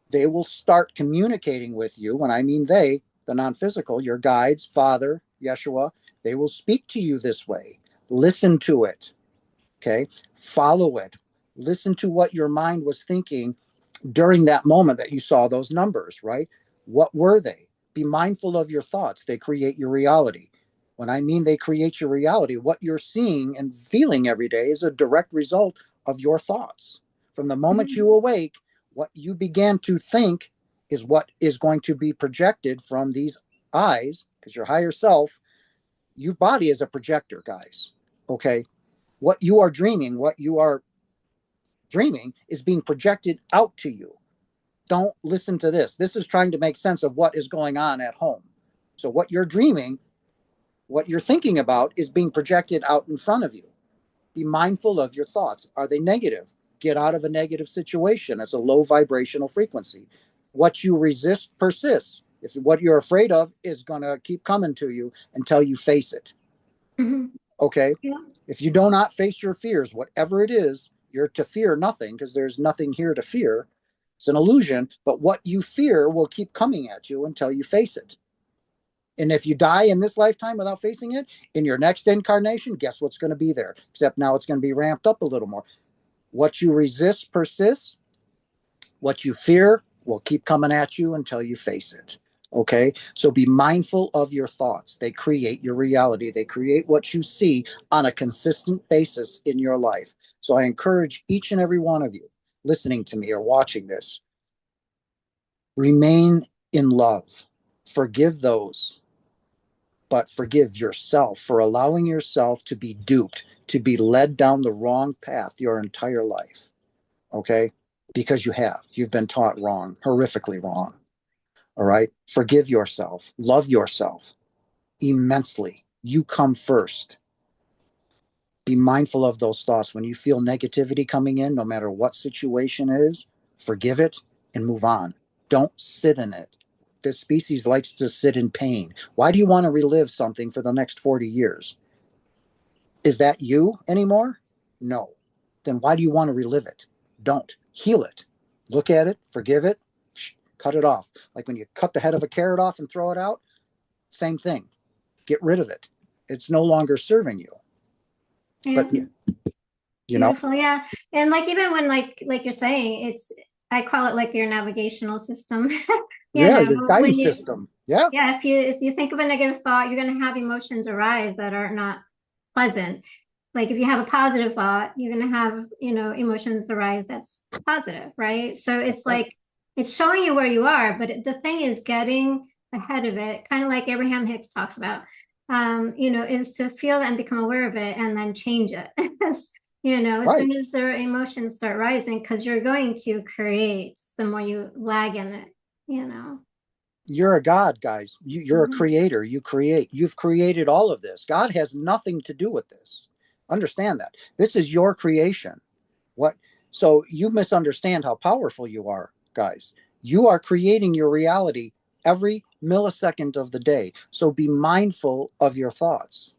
They will start communicating with you. When I mean they, the non physical, your guides, Father, Yeshua, they will speak to you this way. Listen to it. Okay. Follow it. Listen to what your mind was thinking during that moment that you saw those numbers, right? What were they? Be mindful of your thoughts. They create your reality. When I mean they create your reality, what you're seeing and feeling every day is a direct result of your thoughts. From the moment Mhm. you awake, what you began to think is what is going to be projected from these eyes, because your higher self, your body is a projector, guys. Okay. What you are dreaming, what you are dreaming is being projected out to you. Don't listen to this. This is trying to make sense of what is going on at home. So, what you're dreaming, what you're thinking about is being projected out in front of you. Be mindful of your thoughts. Are they negative? Get out of a negative situation. It's a low vibrational frequency. What you resist persists. If what you're afraid of is going to keep coming to you until you face it. Mhm. Okay? Yeah. If you do not face your fears, whatever it is, you're to fear nothing because there's nothing here to fear. It's an illusion, but what you fear will keep coming at you until you face it. And if you die in this lifetime without facing it, in your next incarnation, guess what's going to be there? Except now it's going to be ramped up a little more. What you resist persists. What you fear will keep coming at you until you face it. Okay. So be mindful of your thoughts. They create your reality, they create what you see on a consistent basis in your life. So I encourage each and every one of you listening to me or watching this, remain in love. Forgive those, but forgive yourself for allowing yourself to be duped, to be led down the wrong path your entire life. Okay? Because you have. You've been taught wrong, horrifically wrong. All right? Forgive yourself. Love yourself immensely. You come first. Be mindful of those thoughts. When you feel negativity coming in, no matter what situation it is, forgive it and move on. Don't sit in it. This species likes to sit in pain. Why do you want to relive something for the next 40 years? Is that you anymore? No. Then why do you want to relive it? Don't. Heal it. Look at it, forgive it, cut it off. Like when you cut the head of a carrot off and throw it out, same thing. Get rid of it. It's no longer serving you. But, Yeah. you know, Beautiful. Yeah. And like even when like you're saying, it's I call it like your navigational system. You yeah, your know, when guidance you system. Yeah, yeah, if you think of a negative thought, you're gonna have emotions arise that are not pleasant. Like if you have a positive thought, you're gonna have, emotions arise that's positive, right? So it's right. like it's showing you where you are, but the thing is getting ahead of it, kind of like Abraham Hicks talks about, is to feel and become aware of it and then change it. As soon Right. as their emotions start rising, because you're going to create the more you lag in it, you know. You're a God, guys. You're a Mhm. creator. You create. You've created all of this. God has nothing to do with this. Understand that. This is your creation. What? So you misunderstand how powerful you are, guys. You are creating your reality every millisecond of the day. So be mindful of your thoughts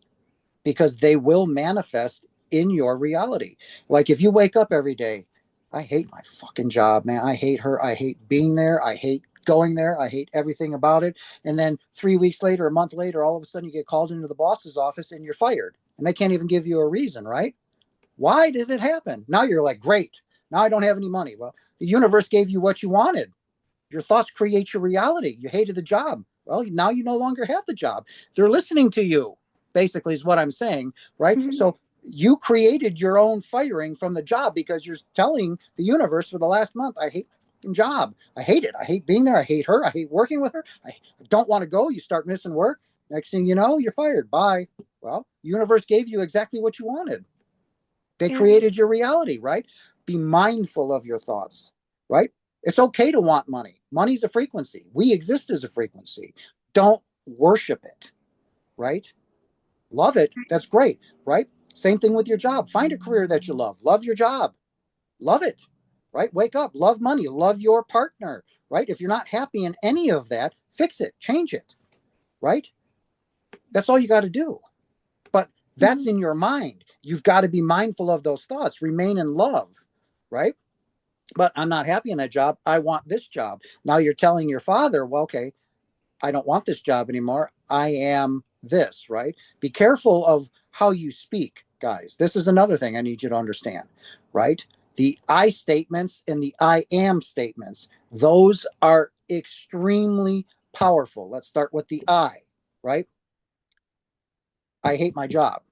because they will manifest in your reality. Like if you wake up every day, I hate my fucking job, man. I hate her. I hate being there. I hate going there. I hate everything about it. And then 3 weeks later, a month later, all of a sudden you get called into the boss's office and you're fired. And they can't even give you a reason, right? Why did it happen? Now you're like, great. Now I don't have any money. Well, the universe gave you what you wanted. Your thoughts create your reality. You hated the job. Well, now you no longer have the job. They're listening to you, basically, is what I'm saying, right? Mhm. So You created your own firing from the job because you're telling the universe for the last month, I hate the job. I hate it. I hate being there. I hate her. I hate working with her. I don't want to go. You start missing work. Next thing you know, you're fired. Bye. Well, universe gave you exactly what you wanted. They Yeah. created your reality, right? Be mindful of your thoughts, right? It's okay to want money. Money's a frequency. We exist as a frequency. Don't worship it, right? Love it. That's great, right? Same thing with your job. Find a career that you love. Love your job. Love it, right? Wake up. Love money. Love your partner, right? If you're not happy in any of that, fix it. Change it, right? That's all you got to do. But that's Mhm. in your mind. You've got to be mindful of those thoughts. Remain in love, right? But I'm not happy in that job. I want this job. Now you're telling your father, well, okay, I don't want this job anymore. I am this, right? Be careful of how you speak, guys. This is another thing I need you to understand, right? The I statements and the I am statements, those are extremely powerful. Let's start with the I, right? I hate my job.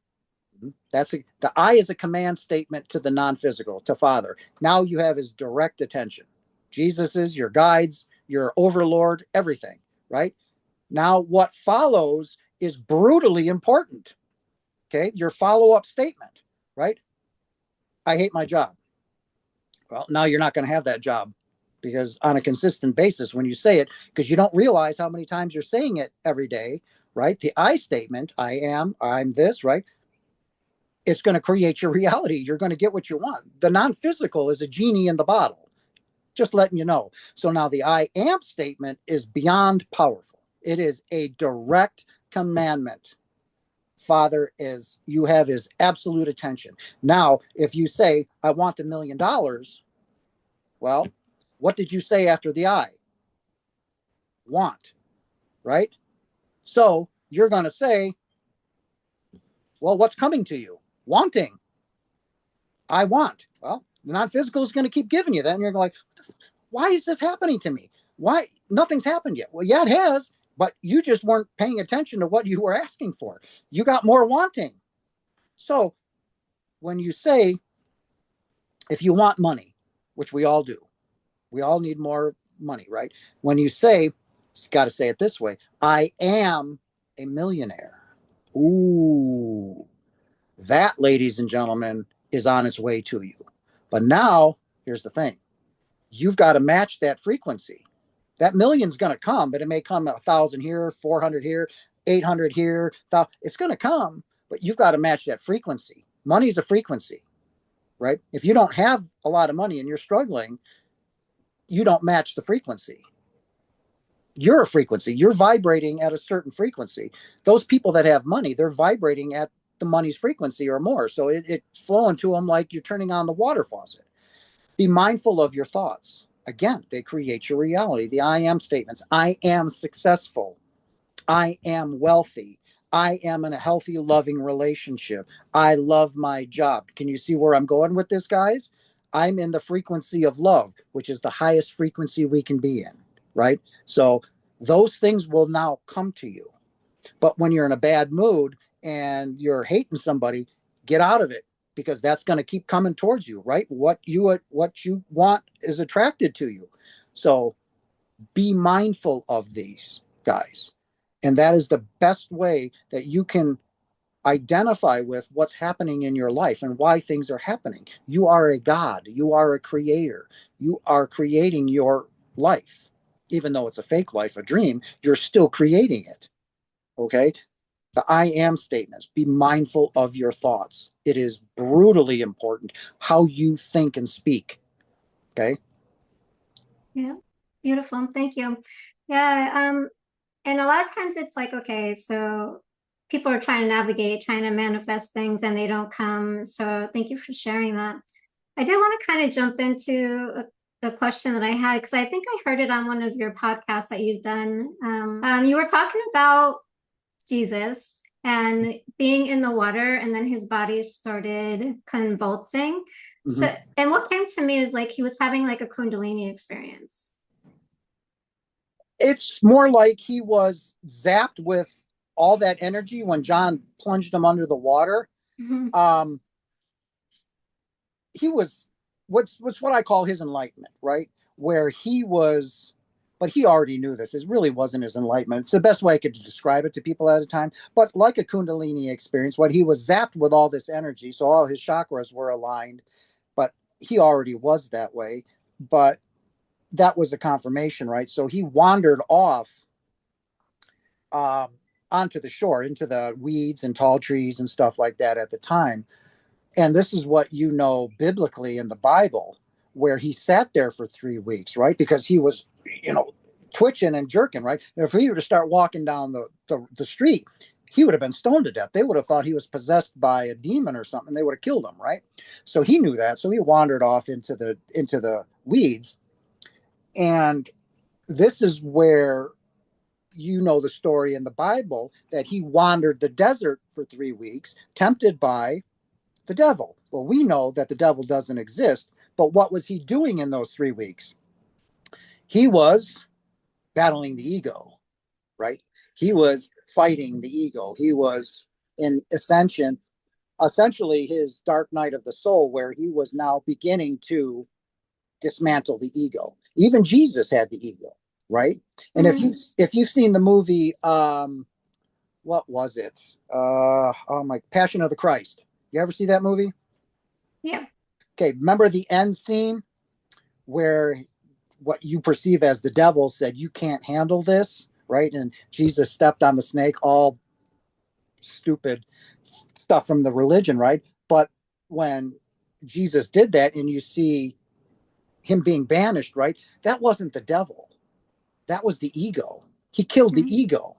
The I is a command statement to the non-physical, to Father. Now you have his direct attention. Jesus is your guides, your overlord, everything, right? Now, what follows is brutally important. Okay. Your follow up statement, right? I hate my job. Well, now you're not going to have that job because on a consistent basis, when you say it, because you don't realize how many times you're saying it every day, right? The I statement, I'm this, right? It's going to create your reality. You're going to get what you want. The non physical is a genie in the bottle, just letting you know. So now the I am statement is beyond powerful. It is a direct commandment. Father is, you have his absolute attention. Now, if you say, I want $1 million, well, what did you say after the I? Want, right? So you're going to say, well, what's coming to you? Wanting. I want. Well, the non physical is going to keep giving you that. And you're like, why is this happening to me? Why? Nothing's happened yet. Well, yeah, it has, but you just weren't paying attention to what you were asking for. You got more wanting. So when you say, if you want money, which we all do, we all need more money, right? When you say, you got to say it this way, I am a millionaire. Ooh, that, ladies and gentlemen, is on its way to you. But now, here's the thing, you've got to match that frequency. That million's going to come, but it may come 1,000 here, 400 here, 800 here. It's going to come, but you've got to match that frequency. Money's a frequency, right? If you don't have a lot of money and you're struggling, you don't match the frequency. You're a frequency. You're vibrating at a certain frequency. Those people that have money, they're vibrating at the money's frequency or more. So it's flowing to them like you're turning on the water faucet. Be mindful of your thoughts. Again, they create your reality. The I am statements. I am successful. I am wealthy. I am in a healthy, loving relationship. I love my job. Can you see where I'm going with this, guys? I'm in the frequency of love, which is the highest frequency we can be in, right? So those things will now come to you. But when you're in a bad mood and you're hating somebody, get out of it because that's going to keep coming towards you, right? What you want is attracted to you. So be mindful of these, guys. And that is the best way that you can identify with what's happening in your life and why things are happening. You are a God, you are a creator, you are creating your life. Even though it's a fake life, a dream, you're still creating it. Okay. The I am statements. Be mindful of your thoughts. It is brutally important how you think and speak. Okay. Yeah. Beautiful. Thank you. Yeah. And a lot of times it's like, okay, so people are trying to navigate, trying to manifest things and they don't come. So thank you for sharing that. I did want to kind of jump into a question that I had because I think I heard it on one of your podcasts that you've done. You were talking about Jesus and being in the water, and then his body started convulsing. Mm-hmm. So, and what came to me is like he was having like a Kundalini experience. It's more like he was zapped with all that energy when John plunged him under the water. Mhm. Um, he was what's what I call his enlightenment, right? Where he was, but he already knew this. It really wasn't his enlightenment. It's the best way I could describe it to people at a time. But like a Kundalini experience, what he was zapped with all this energy, so all his chakras were aligned, but he already was that way. But that was a confirmation, right? So he wandered off um, onto the shore, into the weeds and tall trees and stuff like that at the time. And this is what you know biblically in the Bible, where he sat there for 3 weeks, right? Because he was, you know, twitching and jerking, right? If he were to start walking down the street, he would have been stoned to death. They would have thought he was possessed by a demon or something. They would have killed him, right? So he knew that. So he wandered off into the weeds. And this is where you know the story in the Bible that he wandered the desert for 3 weeks, tempted by the devil. Well, we know that the devil doesn't exist, but what was he doing in those 3 weeks? He was battling the ego, right? He was fighting the ego. He was in ascension, essentially his dark night of the soul, where he was now beginning to dismantle the ego. Even Jesus had the ego, right? And Mhm. if you've seen the movie, what was it? Oh my, Passion of the Christ. You ever see that movie? Yeah. Okay, remember the end scene where what you perceive as the devil said, "You can't handle this," right? And Jesus stepped on the snake, all stupid stuff from the religion, right? But when Jesus did that and you see him being banished, right? That wasn't the devil. That was the ego. He killed the Mhm. ego,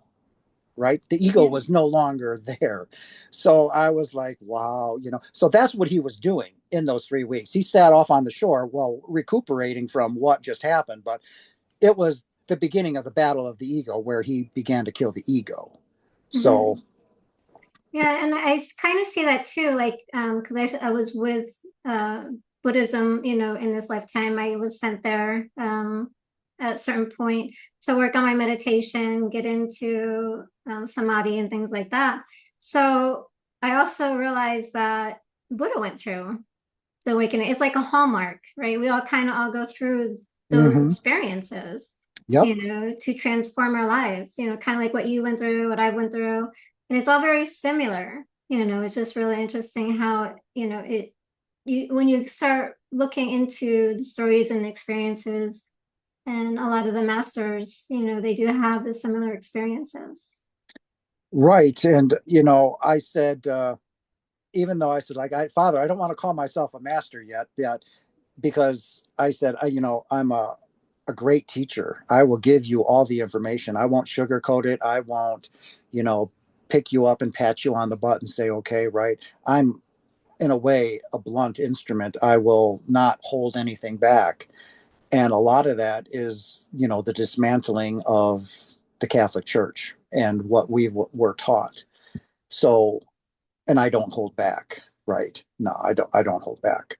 right? The ego Yeah. was no longer there. So I was like, wow, you know. So that's what he was doing in those 3 weeks. He sat off on the shore, well, recuperating from what just happened, but it was the beginning of the battle of the ego where he began to kill the ego. Mhm. So, Yeah, and I kind of see that too, like, because I was with uh, Buddhism, in this lifetime. I was sent there at a certain point to work on my meditation, get into samadhi and things like that. So I also realized that Buddha went through the awakening. It's like a hallmark, right? We all kind of all go through those mm-hmm. experiences, Yep. to transform our lives, kind of like what you went through, what I went through. And it's all very similar. It's just really interesting how, when you start looking into the stories and experiences, and a lot of the masters, they do have the similar experiences. Right. And, I said, even though I said, like, Father, I don't want to call myself a master yet, because I said, I'm a great teacher. I will give you all the information. I won't sugarcoat it. I won't, you know, pick you up and pat you on the butt and say, okay, right. I'm, in a way, a blunt instrument. I will not hold anything back. And a lot of that is, the dismantling of the Catholic Church and what we were taught. So, and I don't hold back, right? No, I don't hold back.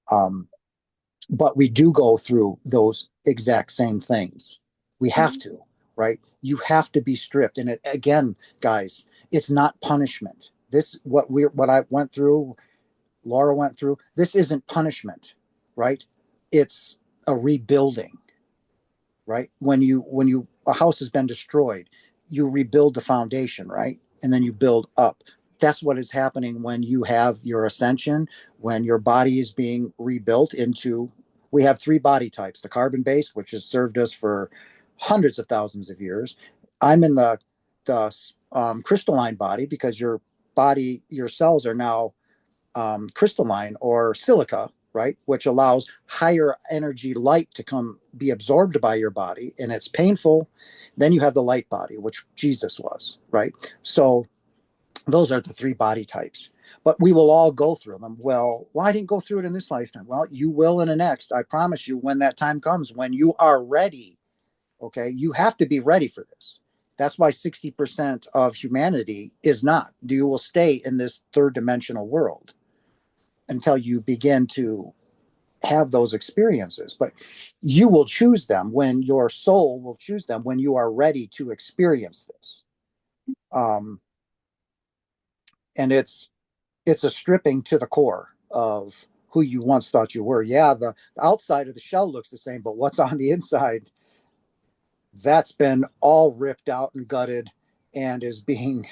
Um, but we do go through those exact same things. We have Mhm. to, right? You have to be stripped. And again, guys, it's not punishment. This what I went through, Laura went through. This isn't punishment, right? It's a rebuilding, right? When you a house has been destroyed, you rebuild the foundation, right? And then you build up. That's what is happening when you have your ascension, when your body is being rebuilt into. We have three body types: the carbon base, which has served us for hundreds of thousands of years. I'm in the crystalline body, because your cells are now crystalline or silica, right? Which allows higher energy light to come be absorbed by your body, and it's painful. Then you have the light body, which Jesus was, right? So those are the three body types. But we will all go through them. Well, I didn't go through it in this lifetime. Well, you will in the next. I promise you, when that time comes, when you are ready, okay, you have to be ready for this. That's why 60% of humanity is not. You will stay in this third dimensional world until you begin to have those experiences. But you will choose them, when your soul will choose them, when you are ready to experience this. Um, and it's it's a stripping to the core of who you once thought you were. Yeah, the outside of the shell looks the same, but what's on the inside, that's been all ripped out and gutted and is being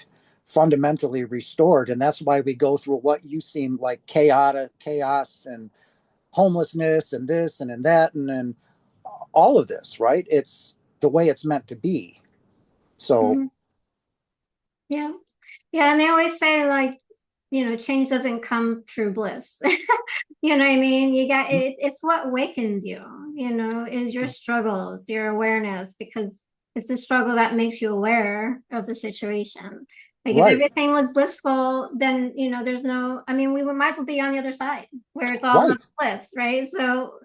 fundamentally restored. And that's why we go through what you seem like chaos and homelessness and this and that and then all of this, right? It's the way it's meant to be. So, Mhm. Yeah. Yeah, and they always say like, change doesn't come through bliss. You know what I mean? You got it's what awakens you, is your struggles, your awareness, because it's the struggle that makes you aware of the situation. Like if right, everything was blissful, then there's no, I mean, we might as well be on the other side where it's all right, love bliss, right? So,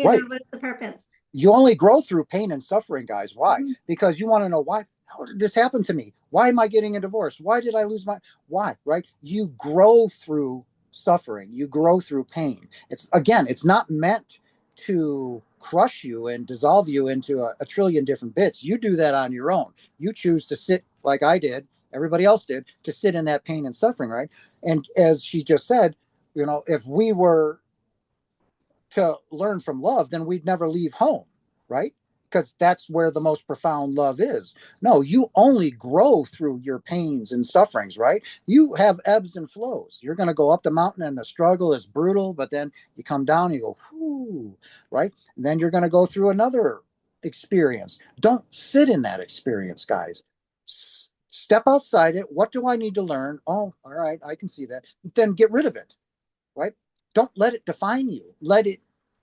right. what is the purpose? You only grow through pain and suffering, guys. Why? Mhm. Because you want to know why. How did this happen to me? Why am I getting a divorce? Why did I lose my? Why? Right? You grow through suffering. You grow through pain. It's again, it's not meant to crush you and dissolve you into a trillion different bits. You do that on your own. You choose to sit like I did, everybody else did, to sit in that pain and suffering, right? And as she just said, if we were to learn from love, then we'd never leave home, right? Because that's where the most profound love is. No, you only grow through your pains and sufferings, right? You have ebbs and flows. You're going to go up the mountain and the struggle is brutal, but then you come down and you go, whoo, right? And then you're going to go through another experience. Don't sit in that experience, guys. Step outside it. What do I need to learn? Oh, all right, I can see that. Then get rid of it, right? Don't let it define you. Let it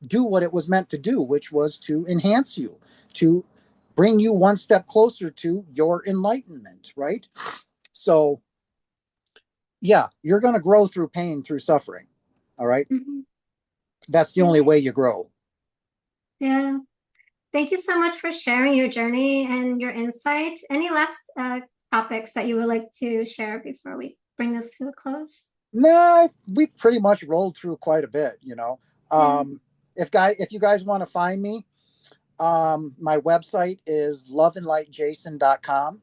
do what it was meant to do, which was to enhance you, to bring you one step closer to your enlightenment, right? So, yeah, you're going to grow through pain, through suffering. All right. Mhm. That's the Yeah. only way you grow. Yeah. Thank you so much for sharing your journey and your insights. Any last topics that you would like to share before we bring this to a close? Nah, we pretty much rolled through quite a bit. Yeah. If you guys want to find me, my website is loveandlightjason.com,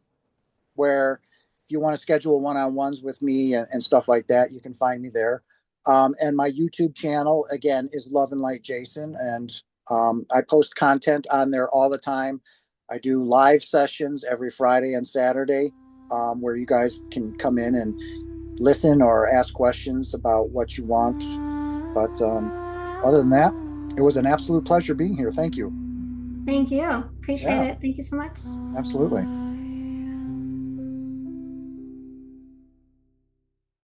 where if you want to schedule one-on-ones with me and stuff like that, you can find me there. And my YouTube channel again is Love and Light Jason, and I post content on there all the time. I do live sessions every Friday and Saturday, where you guys can come in and listen or ask questions about what you want. But other than that, it was an absolute pleasure being here. Thank you. Thank you. Appreciate Yeah, it. Thank you so much. absolutely.